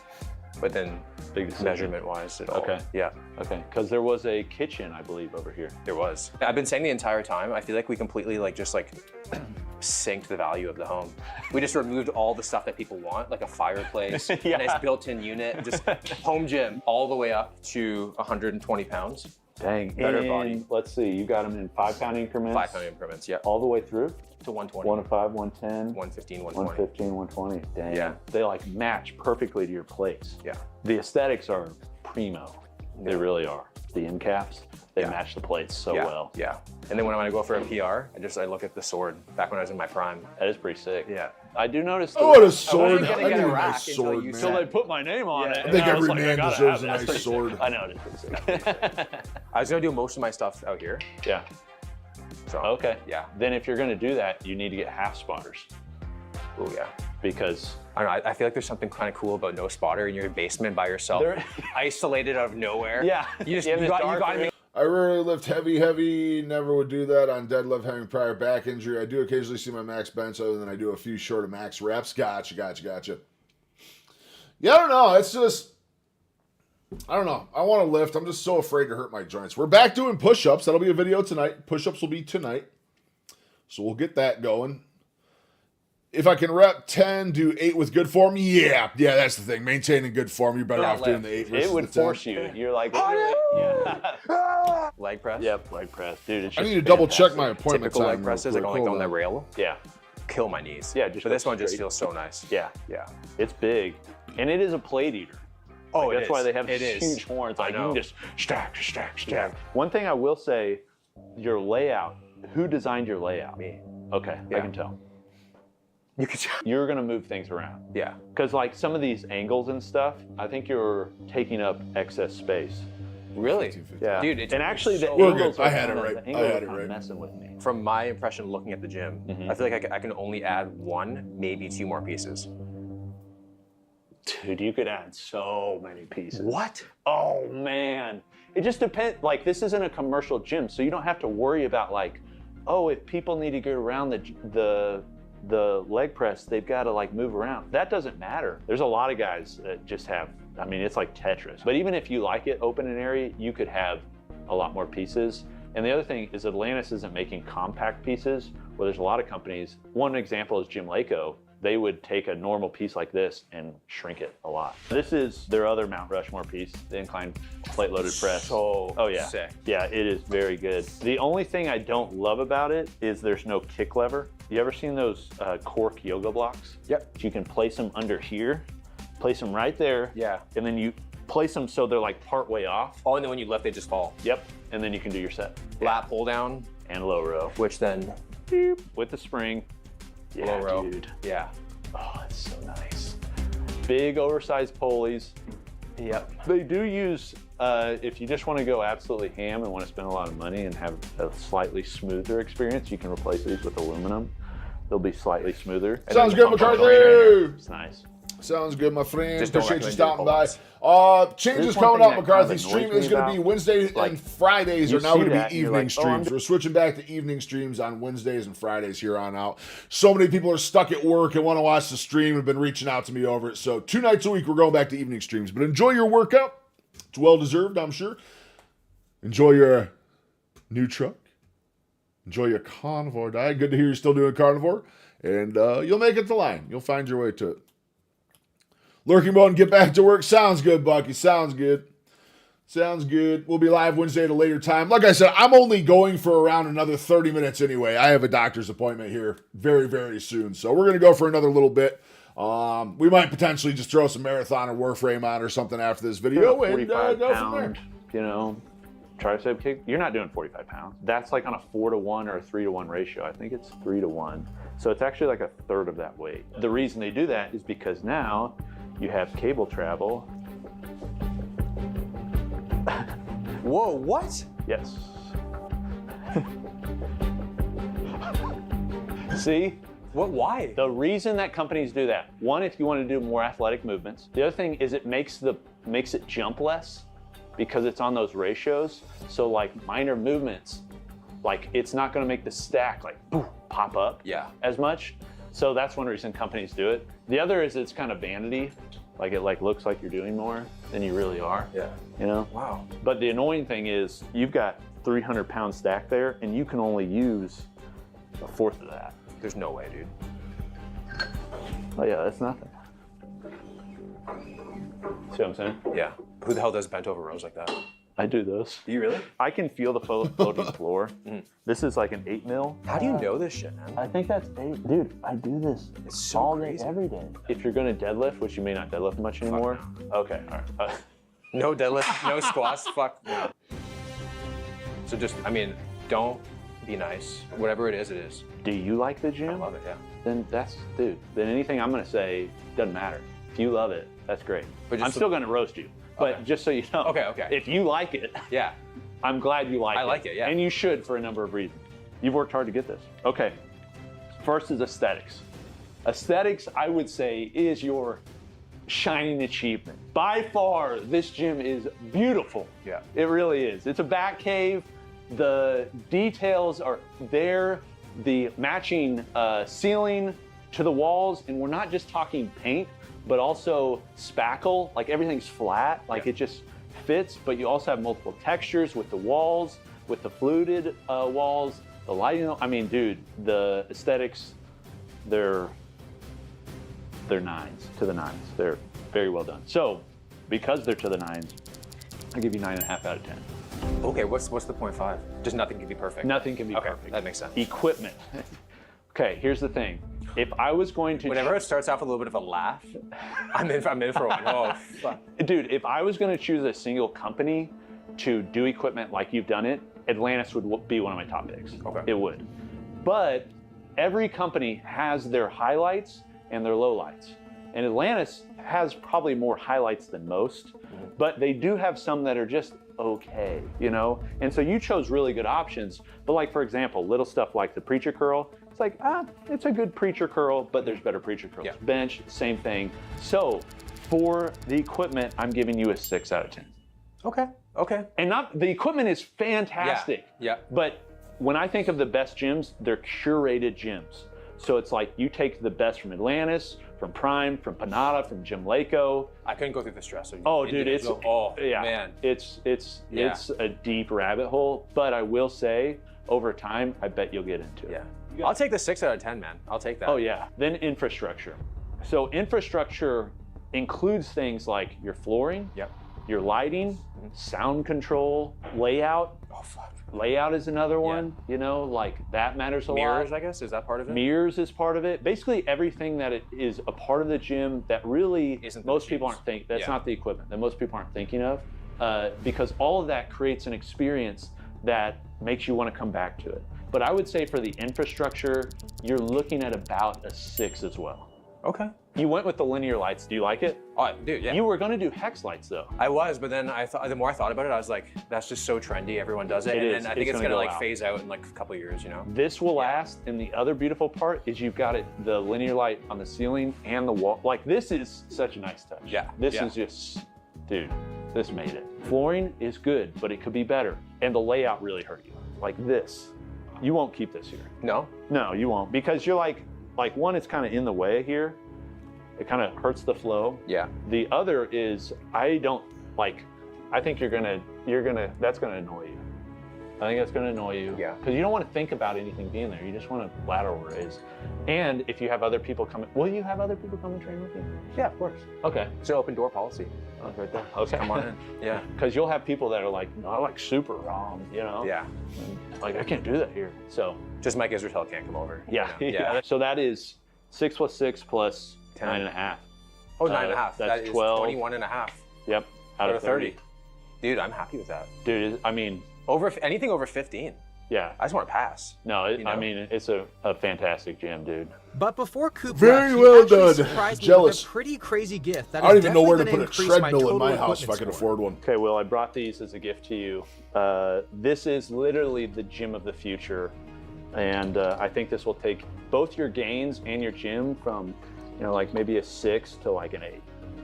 But then Big decision. measurement-wise, it all. Okay. Yeah. Okay, because there was a kitchen, I believe, over here. There was. I've been saying the entire time, I feel like we completely synced the value of the home. We just removed all the stuff that people want, like a fireplace, Yeah. a nice built-in unit, just home gym, all the way up to 120 pounds. Dang. Better and body. Let's see, you got them in 5-pound increments? 5-pound increments, yeah. All the way through? To 120. 1 to 5, 110? 115, 120. 115, 120. Dang. Yeah. They like match perfectly to your plates. Yeah. The aesthetics are primo. They really are. The end caps, they Yeah. match the plates so Yeah. well. Yeah. And then when I want to go for a PR, I look at the sword back when I was in my prime. That is pretty sick. Yeah. I do notice. Oh, what a I sword. wasn't I gonna need get a a rack nice until sword, you man. So they put my name on Yeah. it. I and think was every like, man gotta deserves have a it. nice That's pretty sword. sick. I know, it is pretty sick. I was going to do most of my stuff out here. Yeah. So, Okay. yeah. Then if you're going to do that, you need to get half spotters Oh, yeah. because I don't know. I feel like there's something kind of cool about no spotter in your basement by yourself, There- isolated out of nowhere. Yeah. You just You have you this got dark to room. make. I rarely lift heavy, never would do that on deadlift having prior back injury. I do occasionally see my max bench other than I do a few short of max reps. Gotcha. Yeah, I don't know. It's just, I don't know. I want to lift. I'm just so afraid to hurt my joints. We're back doing push-ups. That'll be a video tonight. Push-ups will be tonight. So we'll get that going. If I can rep 10, do 8 with good form, yeah, that's the thing. Maintaining good form, you're better Not off doing the 8 versus it would the 10. force you. You're like, yeah. Leg press. Yep, leg press, dude. It's I just need to double check fantastic. my appointment Typical time. leg real presses, quick. like on Hold the on. rail, Yeah, kill my knees. Yeah, just But this go one just straight. feels so nice. yeah, Yeah. it's big, and it is a plate eater. Oh, Like, it that's is. why they have It these is. huge horns. I Like you know. can just stack. Yeah. One thing I will say, your layout. Who designed your layout? Me. Okay, I Yeah. can tell. You could. You're gonna move things around. Yeah. Because like some of these angles and stuff, I think you're taking up excess space. Really? Yeah. Dude, it took and me actually the so We're angles good. are I had it kinda- right. the angles I had are it kinda right. messing with me. From my impression looking at the gym, Mhm. I feel like I can only add 1, maybe 2 more pieces. Dude, you could add so many pieces. What? Oh man. It just depends. Like this isn't a commercial gym, so you don't have to worry about like, oh, if people need to go around the leg press, they've got to like move around. That doesn't matter. There's a lot of guys that just have, I mean, it's like Tetris. But even if you like it open and airy, you could have a lot more pieces. And the other thing is Atlantis isn't making compact pieces, where there's a lot of companies. One example is Jim Lako. They would take a normal piece like this and shrink it a lot. This is their other Mount Rushmore piece, the incline plate loaded press. So Oh yeah, sick. yeah, it is very good. The only thing I don't love about it is there's no kick lever. You ever seen those cork yoga blocks? Yep. You can place them under here, place them right there. Yeah. And then you place them so they're like part way off. Oh, and then when you lift, they just fall. Yep. And then you can do your set. Lat pull down, And low row. which then With the spring. Yeah, Low row. dude. Yeah. Oh, it's so nice. Big oversized pulleys. Yep. They do use, if you just want to go absolutely ham and want to spend a lot of money and have a slightly smoother experience, you can replace these with aluminum. They'll be slightly smoother. Sounds good, McCarthy. It's nice. Sounds good, my friend. Just don't Appreciate you recommend stopping by. doing Changes There's one coming thing up, that McCarthy. kind of Stream annoys is me going to be about, Wednesdays like, and Fridays you are now see going to that be and you're evening like, oh, I'm streams. We're switching back to evening streams on Wednesdays and Fridays here on out. So many people are stuck at work and want to watch the stream and have been reaching out to me over it. So 2 nights a week, we're going back to evening streams. But enjoy your workout. It's well-deserved, I'm sure. Enjoy your new truck. Enjoy your carnivore diet. Good to hear you're still doing carnivore. And you'll make it to line. You'll find your way to it. Lurking mode and get back to work. Sounds good, Bucky. Sounds good. Sounds good. We'll be live Wednesday at a later time. Like I said, I'm only going for around another 30 minutes anyway. I have a doctor's appointment here very, very soon. So we're going to go for another little bit. We might potentially just throw some marathon or Warframe on or something after this video and go from there. You know, tricep kick. You're not doing 45 pounds. That's like on a 4-to-1 or a 3-to-1 ratio. I think it's 3-to-1. So it's actually like a third of that weight. The reason they do that is because now you have cable travel. Whoa, what? Yes. See? What? Why? The reason that companies do that, one, if you want to do more athletic movements. The other thing is it makes it jump less because it's on those ratios. So like minor movements, like it's not going to make the stack like boom, pop up as much. So that's one reason companies do it. The other is it's kind of vanity. Like it like looks like you're doing more than you really are. Yeah. You know? Wow. But the annoying thing is you've got 300-pound stack there and you can only use a fourth of that. There's no way, dude. Oh yeah, that's nothing. See what I'm saying? Yeah. Who the hell does bent over rows like that? I do those. Do you really? I can feel the floating floor. This is like an 8 mil. How do you know this shit, man? I think that's 8. Dude, I do this It's so all crazy. day, every day. If you're going to deadlift, which you may not deadlift much anymore. Okay, all right. No deadlift, no squats, fuck no. So just, I mean, don't be nice. Whatever it is, it is. Do you like the gym? I love it, yeah. Then that's, dude, then anything I'm going to say doesn't matter. If you love it, that's great. But I'm still going to roast you. But just so you know, Okay. if you like it, Yeah. I'm glad you like it. I like it, yeah. And you should for a number of reasons. You've worked hard to get this. Okay. First is aesthetics. Aesthetics, I would say, is your shining achievement. By far, this gym is beautiful. Yeah. It really is. It's a bat cave. The details are there. The matching ceiling to the walls, and we're not just talking paint, but also spackle, like everything's flat, like it just fits, but you also have multiple textures with the walls, with the fluted walls, the lighting. I mean, dude, the aesthetics, they're 9s, to the 9s. They're very well done. So, because they're to the 9s, I give you 9.5 out of 10. Okay, what's the 0.5? Just nothing can be perfect. Nothing can be perfect. That makes sense. Equipment. Okay, here's the thing. If I was going to... Whenever it starts off with a little bit of a laugh, I'm in for one. Oh, fuck. Dude, if I was going to choose a single company to do equipment like you've done it, Atlantis would be one of my top picks. Okay. It would. But every company has their highlights and their lowlights. And Atlantis has probably more highlights than most, but they do have some that are just okay, you know? And so you chose really good options. But like, for example, little stuff like the preacher curl, it's like, it's a good preacher curl, but there's better preacher curls. Yeah. Bench, same thing. So for the equipment, I'm giving you a 6 out of 10. Okay. And the equipment is fantastic. Yeah. But when I think of the best gyms, they're curated gyms. So it's like you take the best from Atlantis, from Prime, from Panada, from Jim Lako. I couldn't go through the stress. Oh, dude, it's man. It's a deep rabbit hole. But I will say, over time, I bet you'll get into it. Yeah. I'll take the 6 out of 10, man. I'll take that. Oh yeah. Then infrastructure. So infrastructure includes things like your flooring, your lighting, sound control, layout. Oh fuck. Layout is another one. You know, like that matters a lot. Mirrors, I guess, is that part of it? Mirrors is part of it. Basically, everything that is a part of the gym that really most people aren't thinking. That's not the equipment that most people aren't thinking of, because all of that creates an experience that makes you want to come back to it. But I would say for the infrastructure, you're looking at about a 6 as well. Okay. You went with the linear lights. Do you like it? Oh, dude, yeah. You were going to do hex lights, though. I was, but then the more I thought about it, I was like, that's just so trendy. Everyone does it. It and is. then I think it's gonna gonna go like out. phase out in like a couple of years, you know? This will last, and the other beautiful part is you've got the linear light on the ceiling and the wall. Like, this is such a nice touch. Yeah. This is just, dude, this made it. Flooring is good, but it could be better. And the layout really hurt you. Like this. You won't keep this here. No? No, you won't. Because you're like one, it's kind of in the way here. It kind of hurts the flow. Yeah. The other is, I think that's gonna annoy you. I think that's gonna annoy you. Yeah. Because you don't want to think about anything being there. You just want to lateral raise. And if you have other people coming, will you have other people come and train with you? Yeah, of course. Okay. It's an open door policy. Oh, right there. Okay. Come on in. Yeah. Because you'll have people that are like, no, I like super raw, you know? Yeah. And, like, I can't do that here. So. Just Mike Israel can't come over. Yeah. You know? Yeah. So that is 6 + 6 + 9.5. Oh, 9.5. That's That is 12. 21.5. Yep. Out of 30. Dude, I'm happy with that. Dude, I mean. Anything over 15. Yeah. I just want to pass. No, you know? I mean, it's a fantastic gym, dude. But before Coop Very left, well he actually done. surprised me Jealous. with a pretty crazy gift. That I don't is even know where to definitely put a gonna increase my treadmill in my total house if I can equipment score. afford one. Okay, Will, I brought these as a gift to you. This is literally the gym of the future. And I think this will take both your gains and your gym from, like maybe a 6 to like an 8.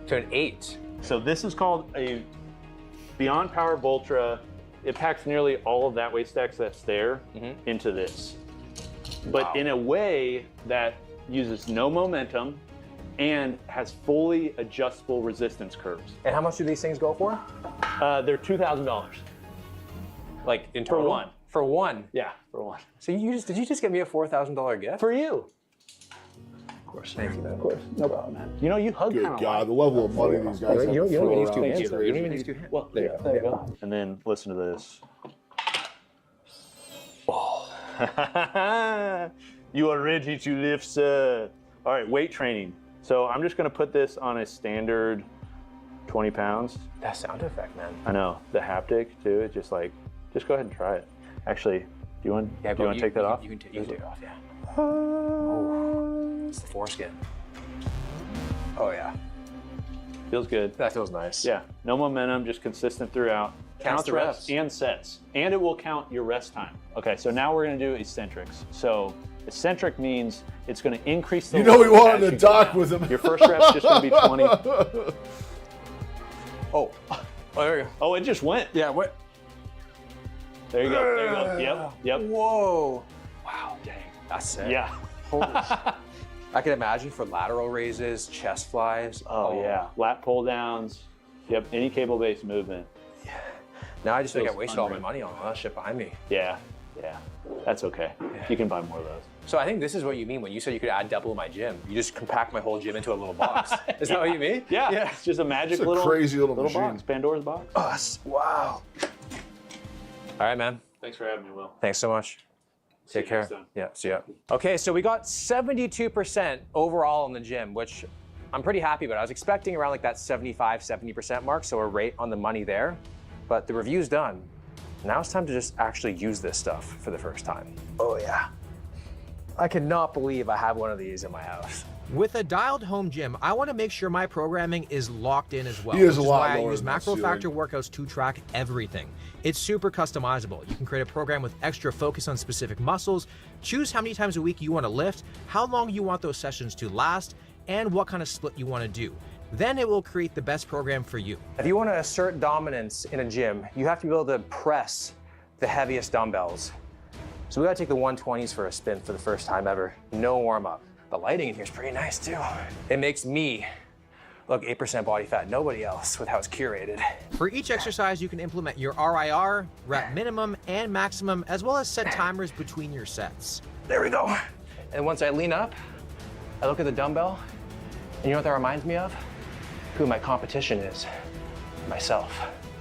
To an 8. So this is called a Beyond Power Voltra. It packs nearly all of that weight stacks that's there into this. But in a way that uses no momentum and has fully adjustable resistance curves. And how much do these things go for? They're $2,000. Like in total? For one. For one? Yeah, for one. So did you just get me a $4,000 gift? For you. Of course. Thank you, man. Of course. No problem, man. You hug Good kind of God, the level of money these guys have. You don't even use two Thank hands. you. Though. You don't even use two hands. Well, there you go. And then listen to this. Oh. You are ready to lift, sir. All right, weight training. So I'm just gonna put this on a standard 20 pounds. That sound effect, man. I know, the haptic too, it's just go ahead and try it. Actually, do you want to take that off? You can take it off, yeah. Oh, it's the foreskin. Oh yeah. Feels good. That feels nice. Yeah, no momentum, just consistent throughout. Counts the reps. And sets. And it will count your rest time. Okay, so now we're gonna do eccentrics. So eccentric means it's gonna increase the You know we load wanted as to you go dock down. with him. Your first rep's just gonna be 20. Oh, there you go. Oh, it just went. Yeah, what? There you go, there you go. Yep. Whoa. Wow, dang. That's sick. Yeah. Holy shit. I can imagine for lateral raises, chest flies. Oh yeah, lat pull downs. Yep, any cable-based movement. Now I just feel like I Feels wasted all my unreal. money on all that shit behind me. Yeah, that's okay. You can buy more of those. So I think this is what you mean when you said you could add double in my gym. You just compact my whole gym into a little box. Is that what you mean? Yeah, it's just a magic It's a little crazy little machine. box, Pandora's box. Wow. All right, man. Thanks for having me, Will. Thanks so much. Take you care. next time. Yeah, see ya. Okay, so we got 72% overall in the gym, which I'm pretty happy about. I was expecting around like that 75, 70% mark, so we're right on the money there. But the review's done. Now it's time to just actually use this stuff for the first time. Oh yeah. I cannot believe I have one of these in my house. With a dialed home gym, I want to make sure my programming is locked in as well. He is which a lot why I lower use than that Macro ceiling. Factor workouts to track everything. It's super customizable. You can create a program with extra focus on specific muscles, choose how many times a week you want to lift, how long you want those sessions to last, and what kind of split you want to do. Then it will create the best program for you. If you want to assert dominance in a gym, you have to be able to press the heaviest dumbbells. So we gotta take the 120s for a spin for the first time ever. No warm up. The lighting in here is pretty nice too. It makes me look 8% body fat, nobody else with how it's curated. For each exercise, you can implement your RIR, rep minimum, and maximum, as well as set timers between your sets. There we go. And once I lean up, I look at the dumbbell, and you know what that reminds me of? Who my competition is, myself.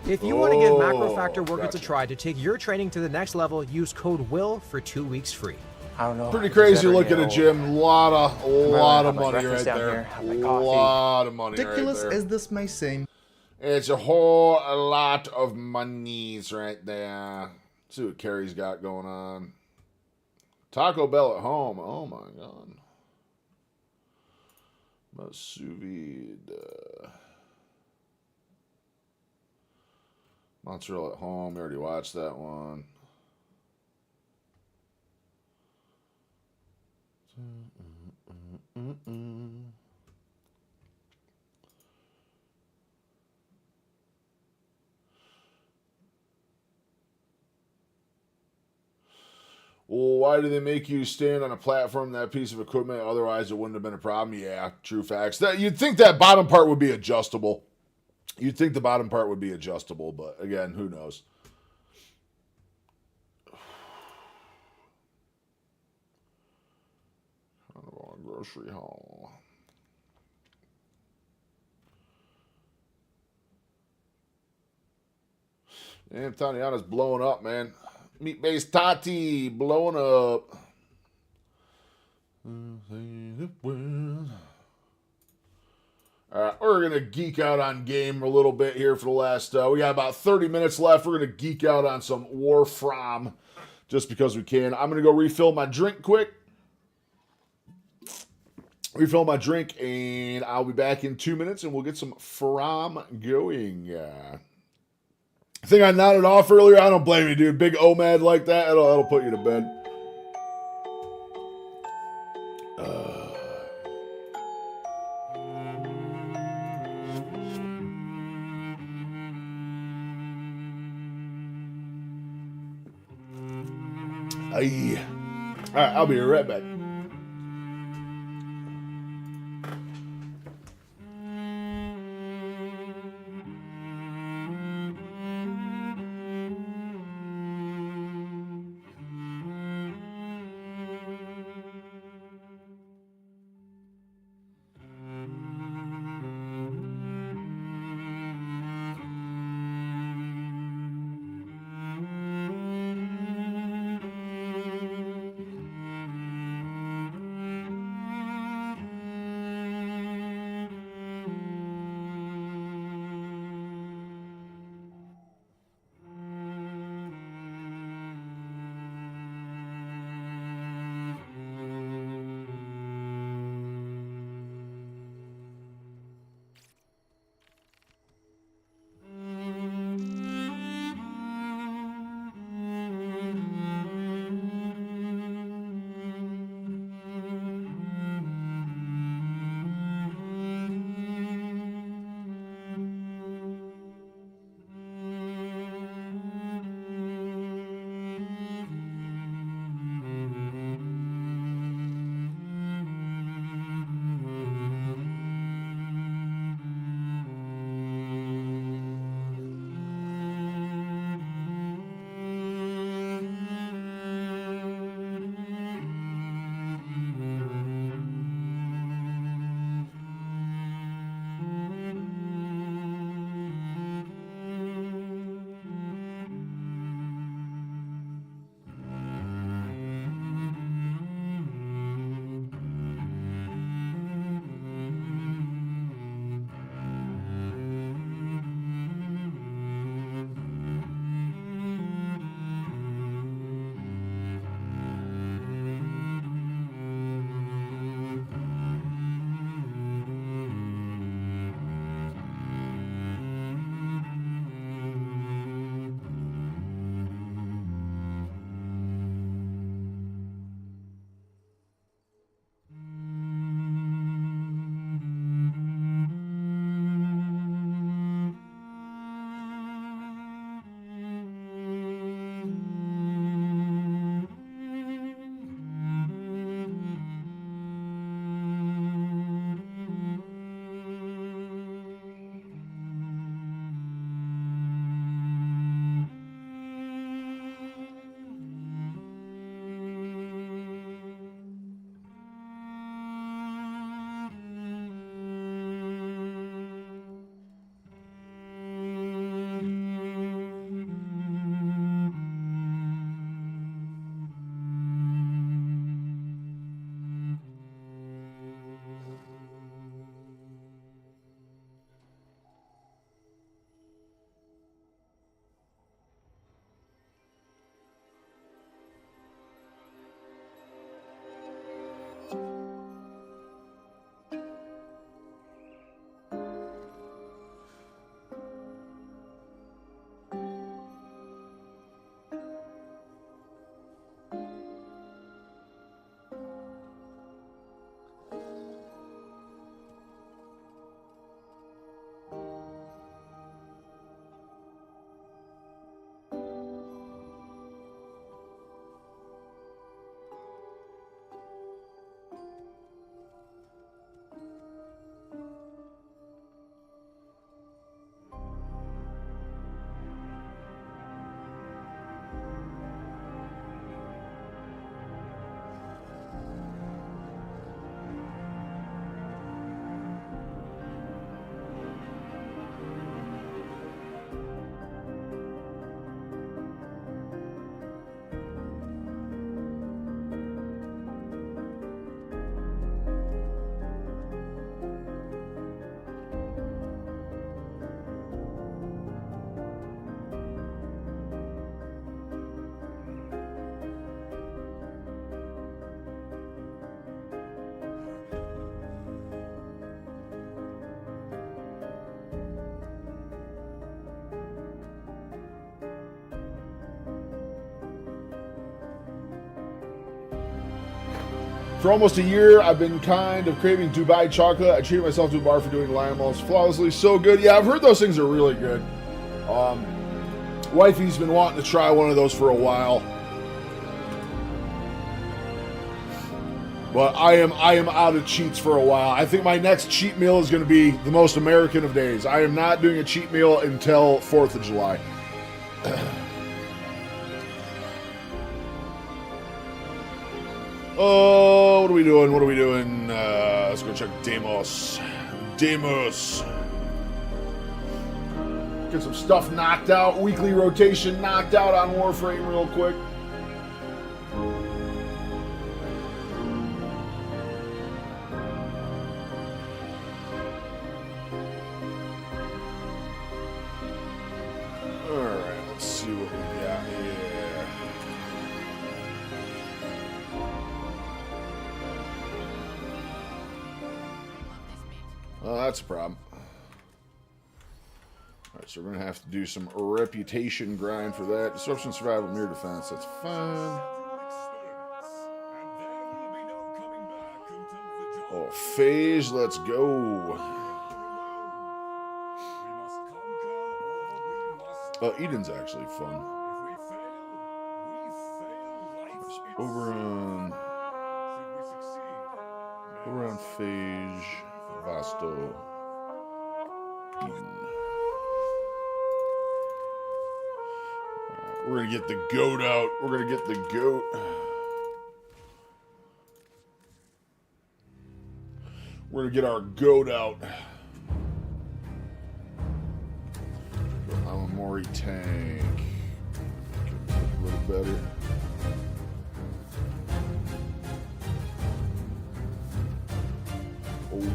If you want to give Macro Oh, Factor workouts a gotcha. try to take your training to the next level, use code WILL for 2 weeks free. I don't know. Pretty if crazy it's ever, look at you a know, gym. Lot of have my money breakfast right down there. here, have my coffee. Lot of money Ridiculous right there. as this may seem, It's a whole lot of monies right there. See what Carrie's got going on. Taco Bell at home. Oh my god. Sous vide. Mozzarella at home. We already watched that one. Well, why do they make you stand on a platform, that piece of equipment? Otherwise, it wouldn't have been a problem. Yeah, true facts. You'd think that bottom part would be adjustable. You'd think the bottom part would be adjustable, but again, who knows? Grocery haul. Damn, Tatiana's blowing up, man. Meat-based Tati blowing up. All right, we're going to geek out on game a little bit here for the last... we got about 30 minutes left. We're going to geek out on some Warframe just because we can. I'm going to go refill my drink quick. Refill my drink, and I'll be back in 2 minutes, and we'll get some Fram going. I think I nodded off earlier. I don't blame you, dude. Big OMAD like that, that'll put you to bed. All right, I'll be right back. For almost a year, I've been kind of craving Dubai chocolate. I treated myself to a bar for doing lime almost flawlessly. So good. Yeah, I've heard those things are really good. Wifey's been wanting to try one of those for a while. But I am out of cheats for a while. I think my next cheat meal is going to be the most American of days. I am not doing a cheat meal until 4th of July. Oh, what are we doing? What are we doing? Let's go check Demos. Demos. Get some stuff knocked out. Weekly rotation knocked out on Warframe real quick. Alright, let's see what we got here. Well, that's a problem. Alright, so we're going to have to do some reputation grind for that. Disruption, survival, mirror defense. That's fine. Oh, phase, let's go. Oh, Eden's actually fun. Oberon, Phage, Vasto, Eden. We're gonna get the goat out. We're gonna get the goat. We're gonna get our goat out. I'm a Mori tank. A little better. Oh yeah.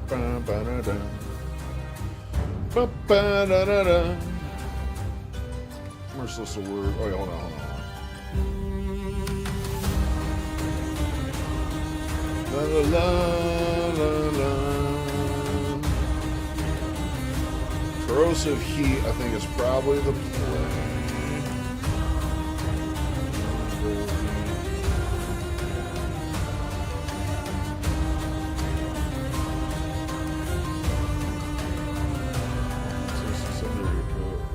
Ba-ba-da-da. Ba-ba-da-da-da. Merciless word. Oh, yeah, hold on. La la la la la. Corrosive heat, I think, is probably the play.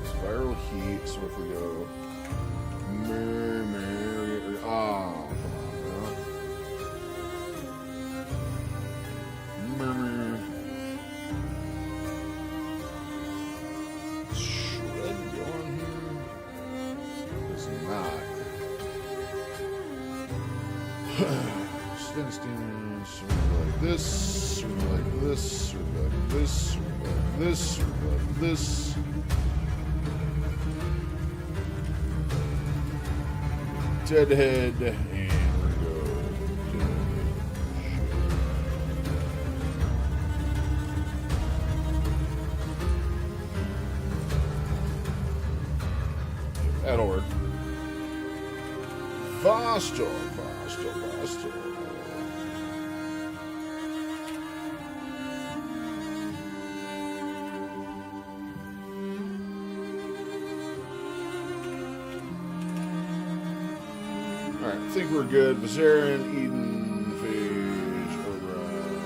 Spiral heat, so if we go like this, like this, like this, like this, like this. Deadhead, and we're gonna go. That'll work. Vasto. Alright, I think we're good. Vizarin, Eden, Phage, Oberon,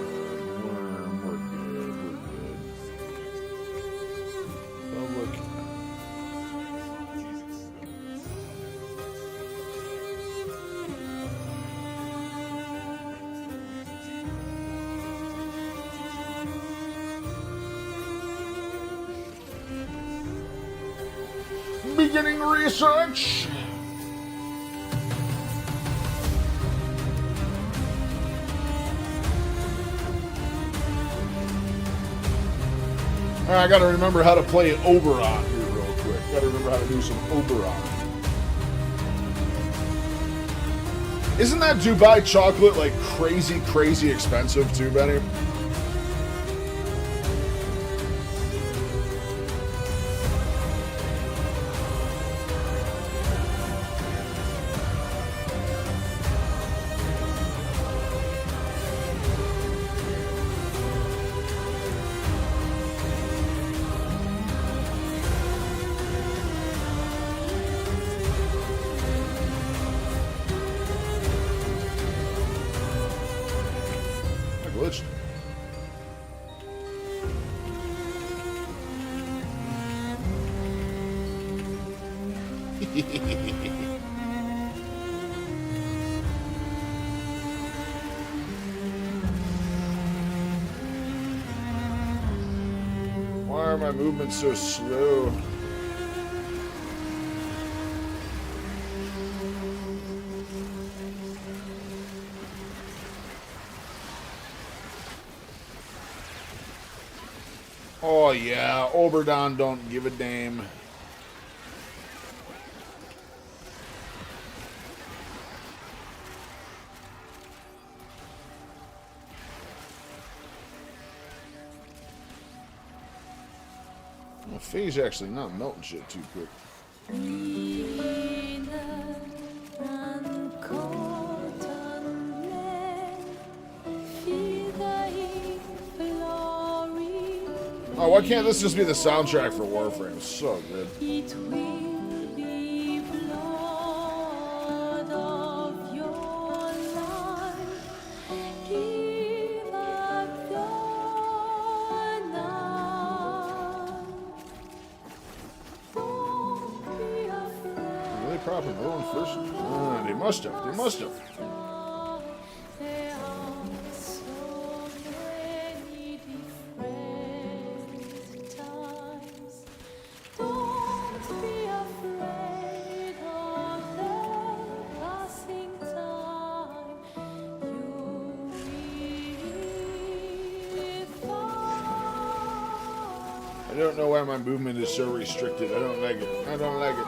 Worm, we're good. Public. Beginning research. All right, I gotta remember how to play Oberon here real quick. Gotta remember how to do some Oberon. Isn't that Dubai chocolate like crazy expensive too, Benny? switched. Why are my movements so slow? Oh yeah, Oberdon don't give a damn. My face actually not melting shit too quick. Oh, why can't this just be the soundtrack for Warframe? It's so good. It will be blood of your life. Give up your knife. Don't be afraid. Really proper going first? They must have. They must have. There are so many different times. Don't be afraid of the passing time. You will find. I don't know why my movement is so restricted. I don't like it. I don't like it.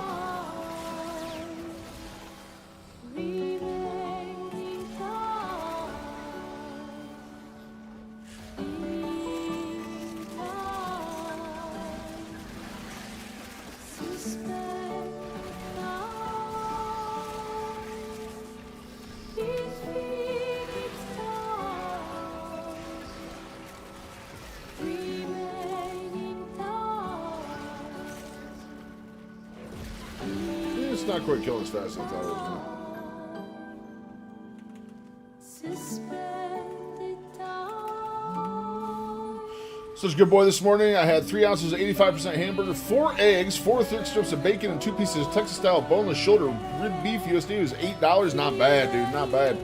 It's not quite killing as fast as I thought it was going to. Such a good boy this morning. I had 3 ounces of 85% hamburger, 4 eggs, 4 thick strips of bacon, and 2 pieces of Texas-style boneless shoulder rib beef. USD was $8. Not bad, dude. Not bad.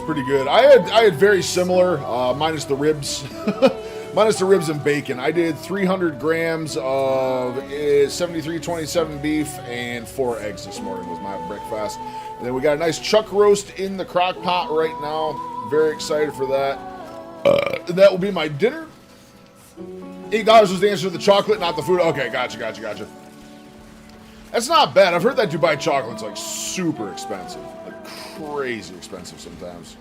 Pretty good. I had very similar, minus the ribs, minus the ribs and bacon. I did 300 grams of 7327 beef and 4 eggs this morning was my breakfast. And then we got a nice chuck roast in the crock pot right now. Very excited for that. And that will be my dinner. $8 was the answer to the chocolate, not the food. Okay, gotcha. That's not bad. I've heard that Dubai chocolate's like super expensive. Like crazy expensive sometimes.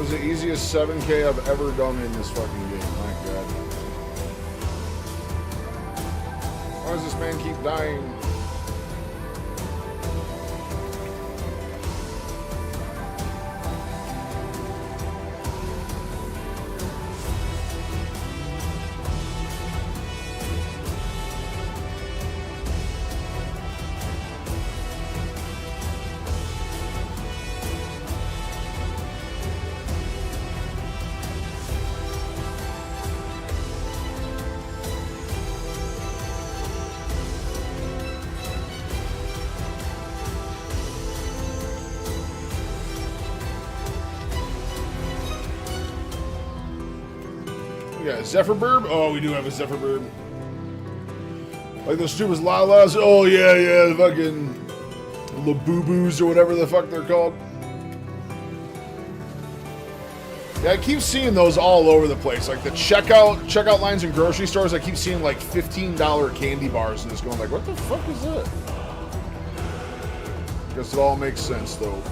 was the easiest 7K I've ever done in this fucking game. My God. Why does this man keep dying? Yeah, Zephyr Burb? Oh, we do have a Zephyr Burb. Like those stupid Lalas? Oh, yeah, the fucking Labubu's or whatever the fuck they're called. Yeah, I keep seeing those all over the place. Like the checkout lines in grocery stores, I keep seeing like $15 candy bars and just going like, what the fuck is that? Guess it all makes sense though.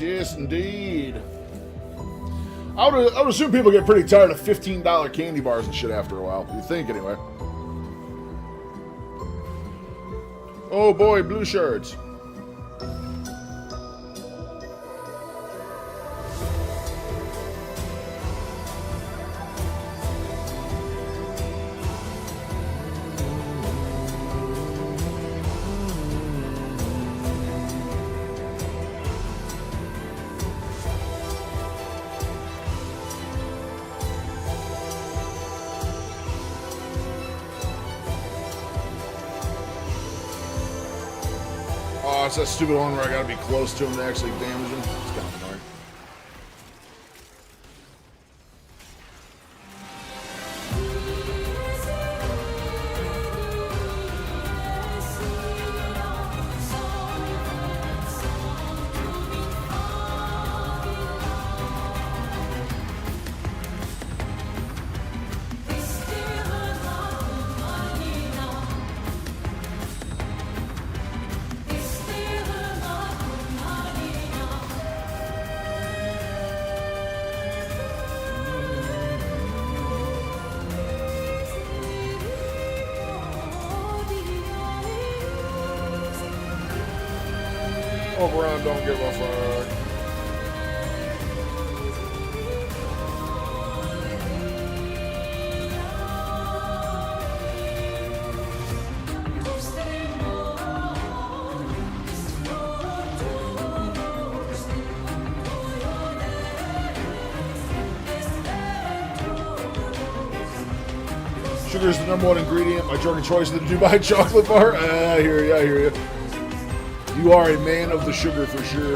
Yes, indeed. I would assume people get pretty tired of $15 candy bars and shit after a while. You think, anyway. Oh boy, blue shirts. Oh, it's that stupid one where I gotta be close to him to actually damage him. It's kind of annoying. Oberon don't give a fuck. Sugar is the number one ingredient. My drug of choice is the Dubai chocolate bar. I hear you. You are a man of the sugar for sure.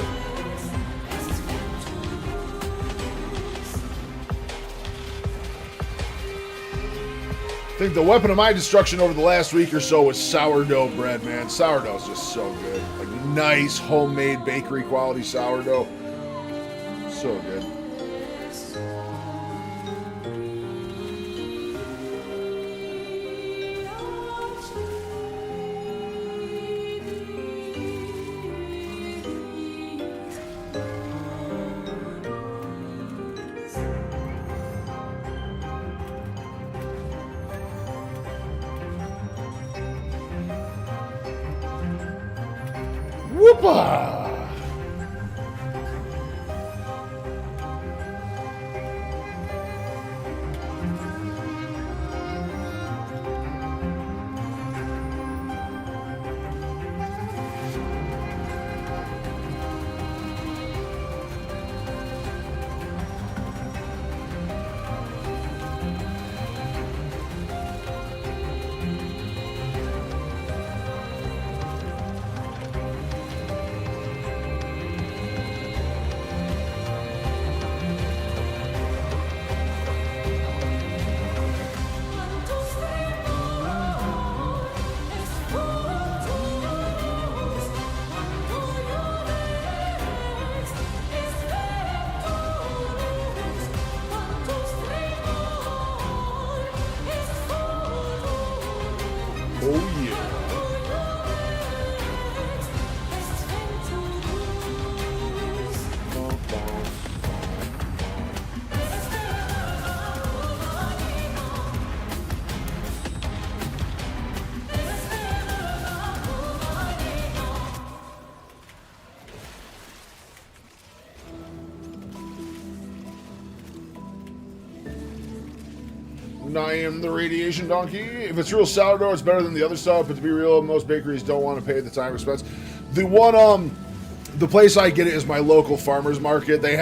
I think the weapon of my destruction over the last week or so was sourdough bread, man. Sourdough is just so good. Like nice homemade bakery quality sourdough. So good. Whoopa! Oh yeah. I am the radiation donkey. If it's real sourdough, it's better than the other stuff. But to be real, most bakeries don't want to pay the time expense. The one, the place I get it is my local farmers market. They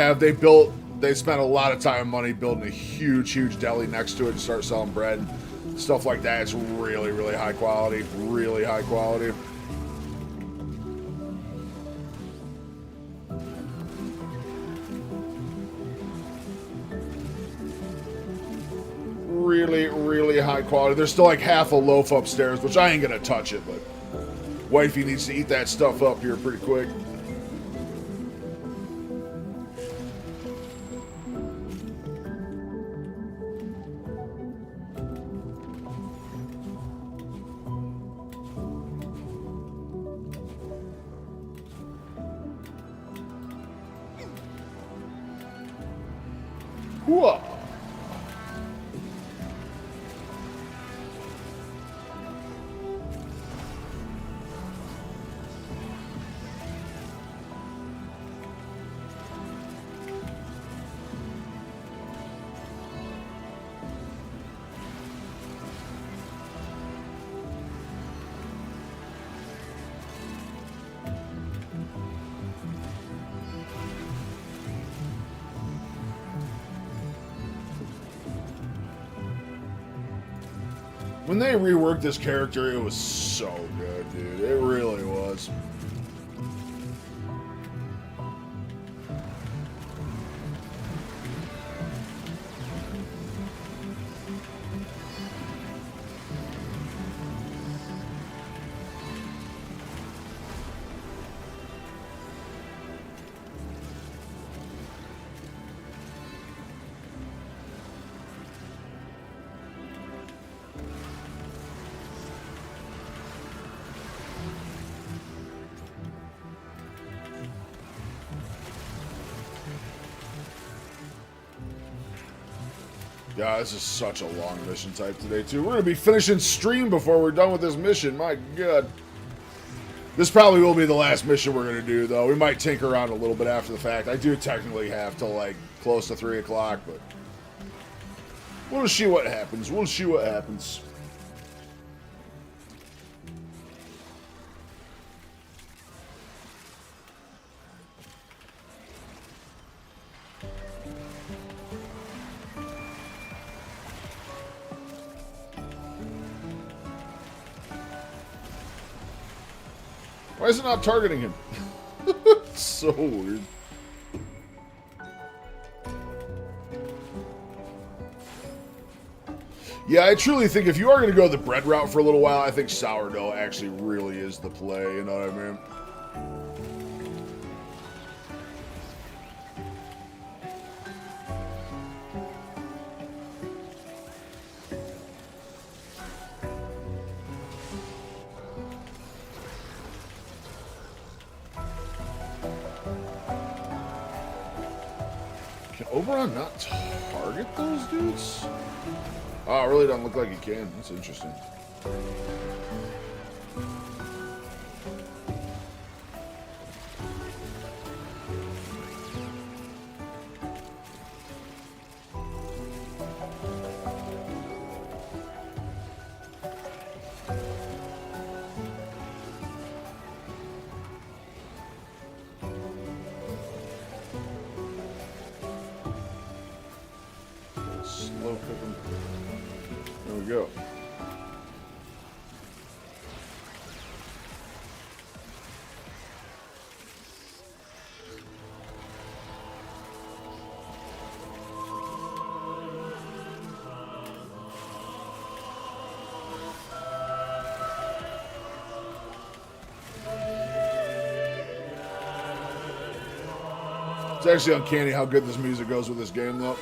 spent a lot of time and money building a huge deli next to it to start selling bread, stuff like that. It's really, really high quality. Really high quality. Really, really high quality. There's still like half a loaf upstairs, which I ain't gonna touch it, but wifey needs to eat that stuff up here pretty quick. Whoa. When they reworked this character, it was so good, dude. It really was. Yeah, this is such a long mission type today, too. We're going to be finishing stream before we're done with this mission. My God. This probably will be the last mission we're going to do, though. We might tinker around a little bit after the fact. I do technically have till, like, close to 3 o'clock, but we'll see what happens. We'll see what happens. Why is it not targeting him? It's so weird. Yeah, I truly think if you are going to go the bread route for a little while, I think sourdough actually really is the play, you know what I mean? Can Oberon not target those dudes? Oh, it really doesn't look like he can. That's interesting. Slow cook him. There we go. It's actually uncanny how good this music goes with this game, though.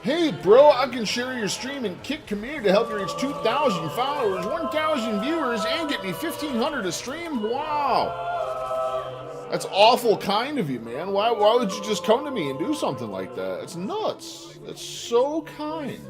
Hey, bro, I can share your stream in Kick community to help you reach 2,000 followers, 1,000 viewers, and get me 1,500 a stream. Wow. That's awful kind of you, man. Why would you just come to me and do something like that? It's nuts. That's so kind.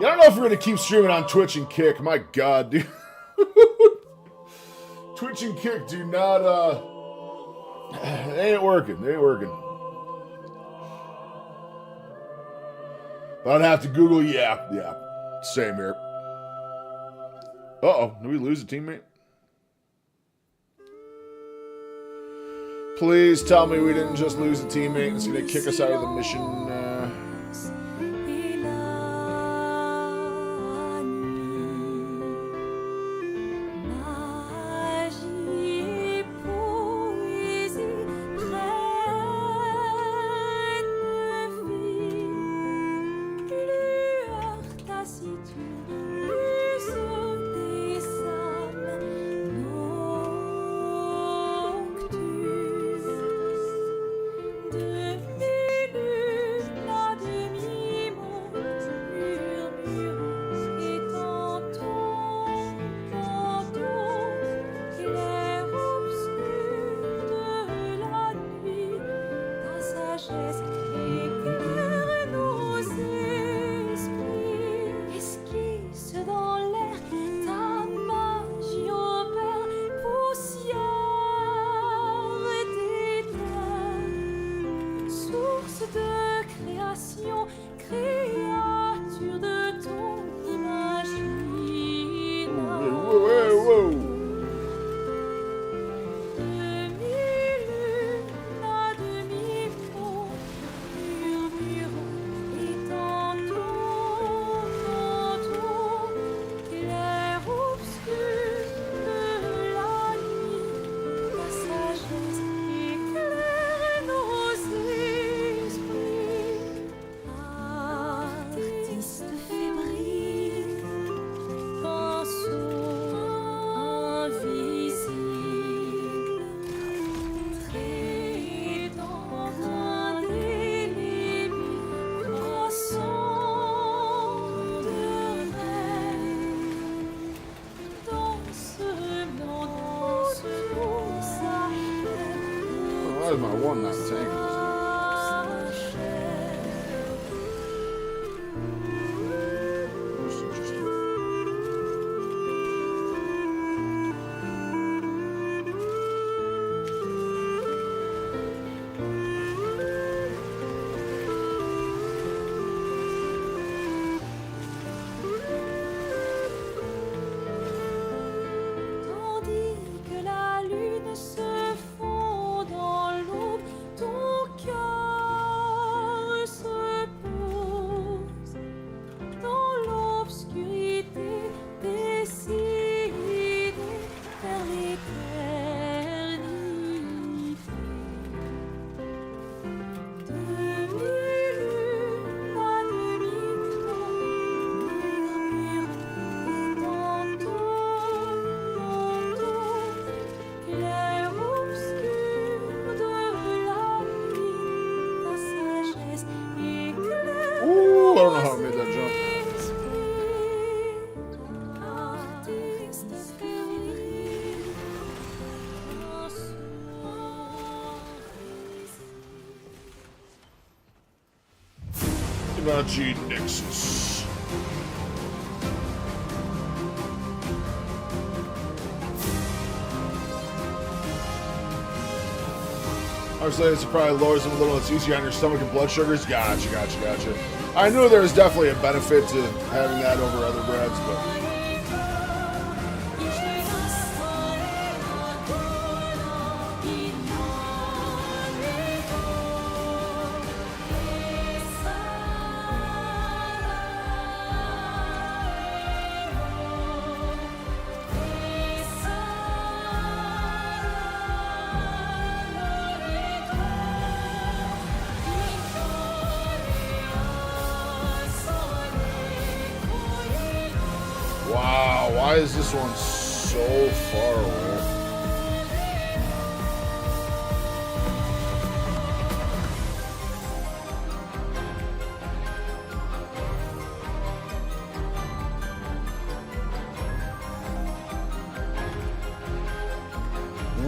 Yeah, I don't know if we're going to keep streaming on Twitch and Kick. My God, dude. Twitch and Kick do not, they ain't working. They ain't working. I'd have to Google, yeah. Same here. Uh-oh, did we lose a teammate? Please tell me we didn't just lose a teammate and it's going to kick us out of the mission. That was my one not tanking. Ooh, I don't know how I made that jump. G Nexus. I was saying it probably lowers them a little. It's easier on your stomach and blood sugars. Gotcha. I knew there was definitely a benefit to having that over other breads, but. Why is this one so far away?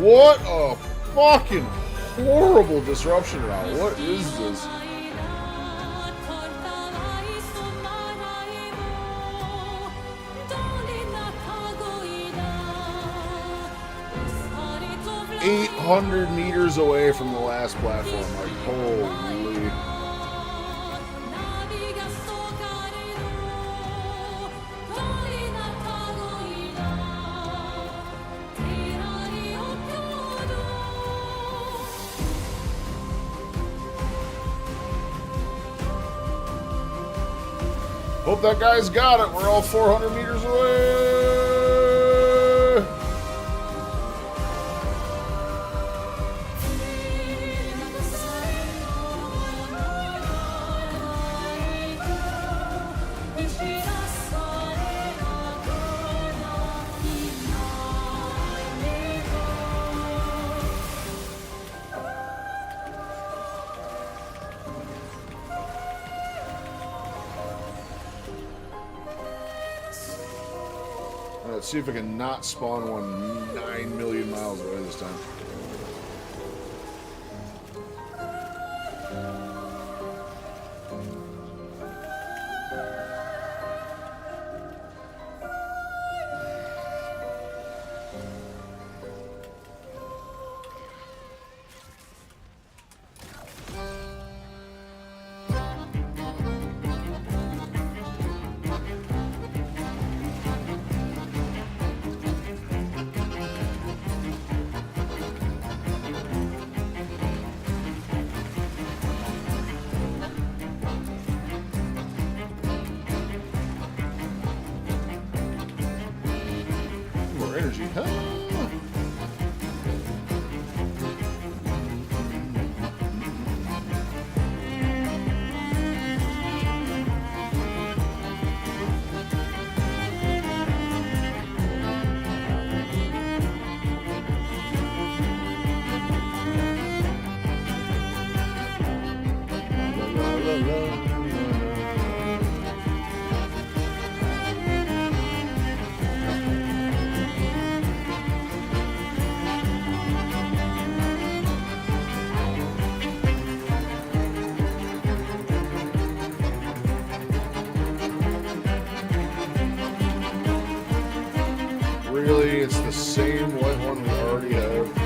What a fucking horrible disruption route. What is this? $800 meters away from the last platform. Like, holy. Hope that guy's got it. We're all 400 meters away. Let's see if I can not spawn one 9 million miles away this time. Energy, huh? Really, it's the same white one we already have.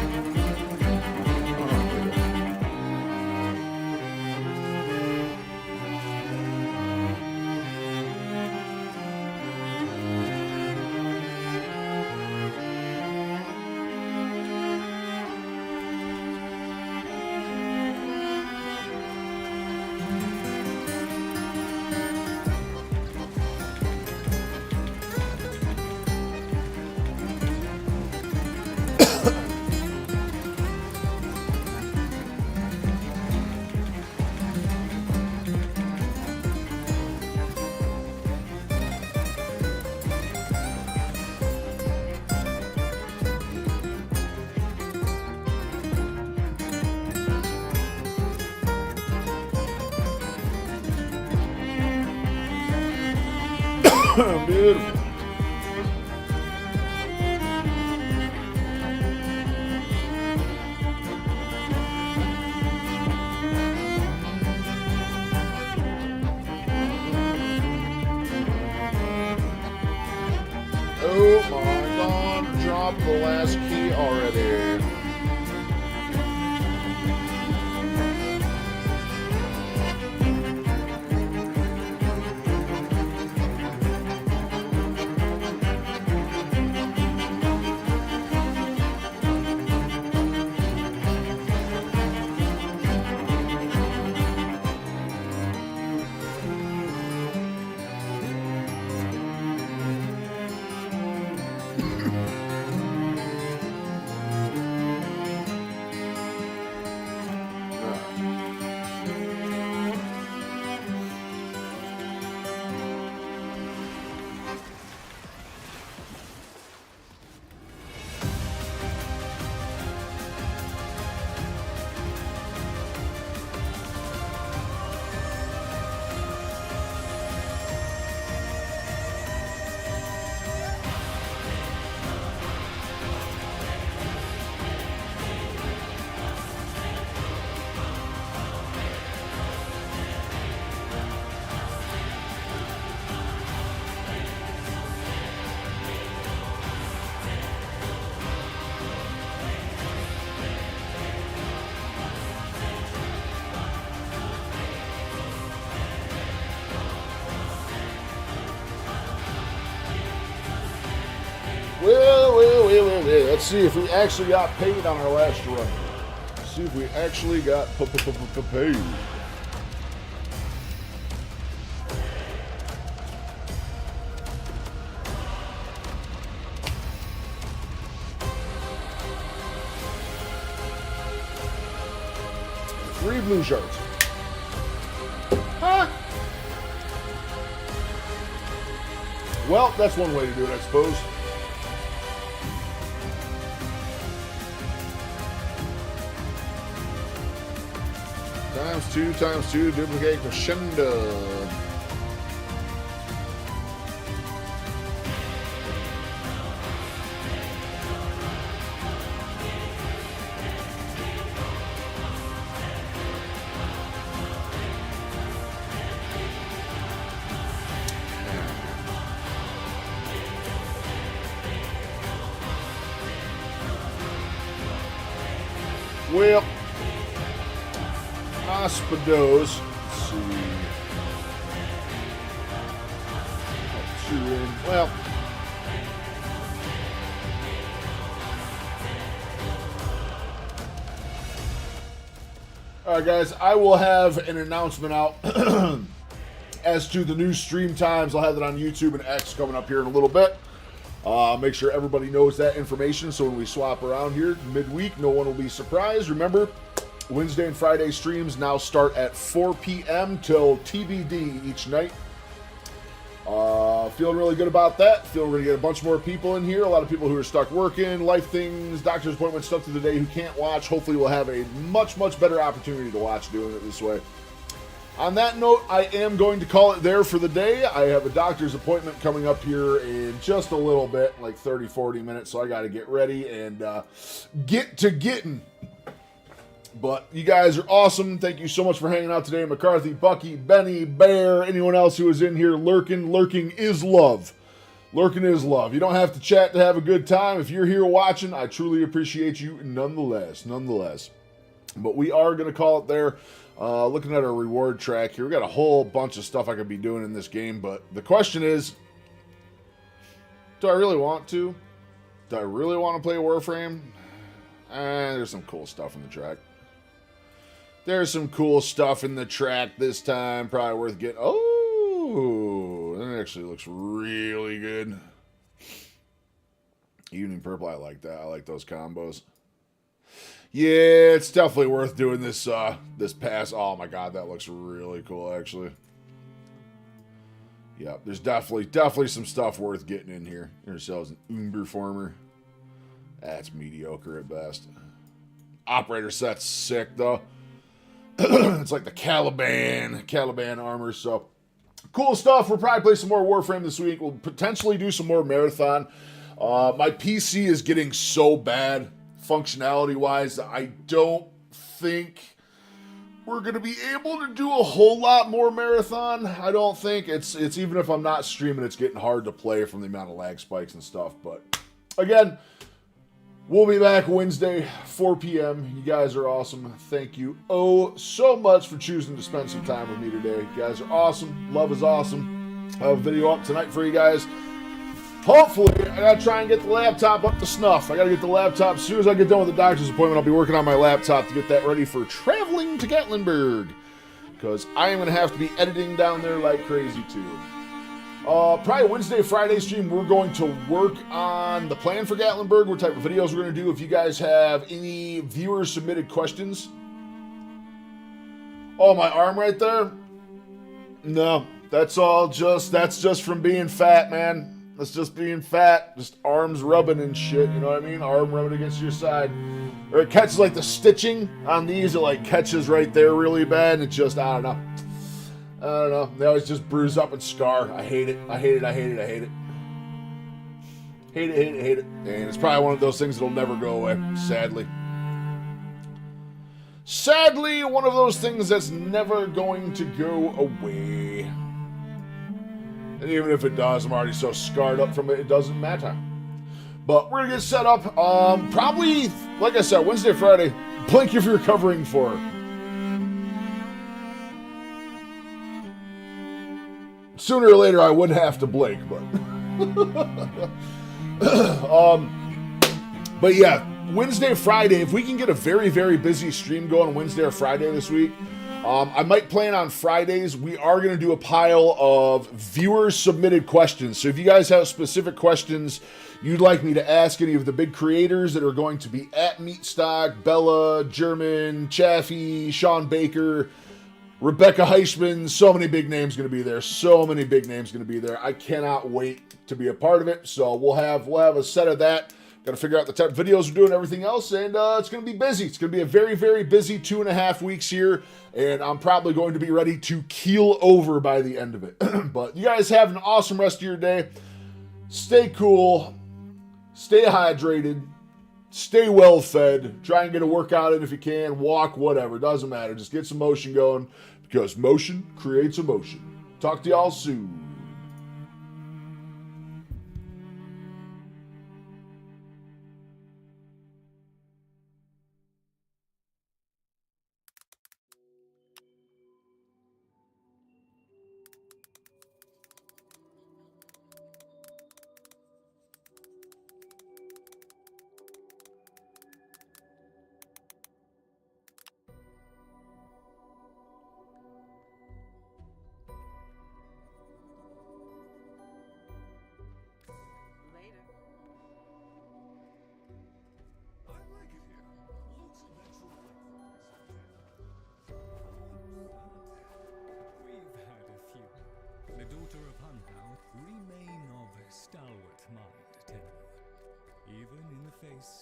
Beautiful. Oh my God, dropped the last key already. let's see if we actually got paid on our last run. Let's see if we actually got paid. Three blue shards. Huh? Well, that's one way to do it, I suppose. Times two, duplicate crescendo. Well, I suppose. Let's see. Two in. Well. All right, guys. I will have an announcement out as to the new stream times. I'll have that on YouTube and X coming up here in a little bit. Make sure everybody knows that information so when we swap around here midweek, no one will be surprised. Remember, Wednesday and Friday streams now start at 4 p.m. till TBD each night. Feeling really good about that. Feeling we're going to get a bunch more people in here. A lot of people who are stuck working, life things, doctor's appointments, stuff through the day who can't watch. Hopefully we'll have a much, much better opportunity to watch doing it this way. On that note, I am going to call it there for the day. I have a doctor's appointment coming up here in just a little bit, like 30, 40 minutes, so I got to get ready and get to getting. But you guys are awesome. Thank you so much for hanging out today. McCarthy, Bucky, Benny, Bear, anyone else who is in here lurking. Lurking is love. Lurking is love. You don't have to chat to have a good time. If you're here watching, I truly appreciate you nonetheless. But we are going to call it there. Looking at our reward track here, we got a whole bunch of stuff I could be doing in this game, but the question is, do I really want to? Do I really want to play Warframe? There's some cool stuff in the track. There's some cool stuff in the track this time, probably worth getting. Oh, that actually looks really good. Evening Purple, I like that. I like those combos. Yeah, it's definitely worth doing this this pass. Oh my god, that looks really cool, actually. Yeah, there's definitely some stuff worth getting in here. Yourselves an Umber Former. That's mediocre at best. Operator set's sick, though. It's like the Caliban armor, so cool stuff. We'll probably play some more Warframe this week. We'll potentially do some more Marathon. My PC is getting so bad functionality-wise, I don't think we're going to be able to do a whole lot more Marathon. I don't think. It's even if I'm not streaming, it's getting hard to play from the amount of lag spikes and stuff. But again, we'll be back Wednesday, 4 p.m. You guys are awesome. Thank you so much for choosing to spend some time with me today. You guys are awesome. Love is awesome. I have a video up tonight for you guys. Hopefully, I gotta try and get the laptop up to snuff. I gotta get the laptop as soon as I get done with the doctor's appointment. I'll be working on my laptop to get that ready for traveling to Gatlinburg, because I am gonna have to be editing down there like crazy too. Probably Wednesday, Friday stream, we're going to work on the plan for Gatlinburg, what type of videos we're gonna do. If you guys have any viewer submitted questions. Oh, my arm right there? No, that's just from being fat, man. That's just being fat, just arms rubbing and shit, you know what I mean? Arm rubbing against your side. Or it catches like the stitching on these, it like catches right there really bad, and it just, I don't know. They always just bruise up and scar. I hate it. Hate it. And it's probably one of those things that'll never go away, sadly. Sadly, one of those things that's never going to go away. And even if it does, I'm already so scarred up from it, it doesn't matter. But we're going to get set up, probably, like I said, Wednesday, Friday. Blink if you're recovering for her. Sooner or later, I would have to blink, but... But yeah, Wednesday, Friday, if we can get a very, very busy stream going Wednesday or Friday this week, I might plan on Fridays. We are going to do a pile of viewer-submitted questions. So if you guys have specific questions you'd like me to ask any of the big creators that are going to be at Meatstock, Bella, German, Chaffee, Sean Baker, Rebecca Heisman, so many big names going to be there. So many big names going to be there. I cannot wait to be a part of it. So we'll have a set of that. Got to figure out the type of videos we're doing, everything else, and it's going to be busy. It's going to be a very, very busy 2.5 weeks here, and I'm probably going to be ready to keel over by the end of it. But you guys have an awesome rest of your day. Stay cool. Stay hydrated. Stay well fed. Try and get a workout in if you can. Walk, whatever. Doesn't matter. Just get some motion going because motion creates emotion. Talk to y'all soon.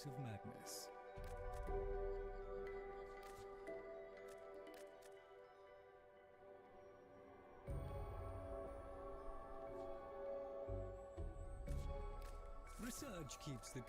Of madness. Research keeps the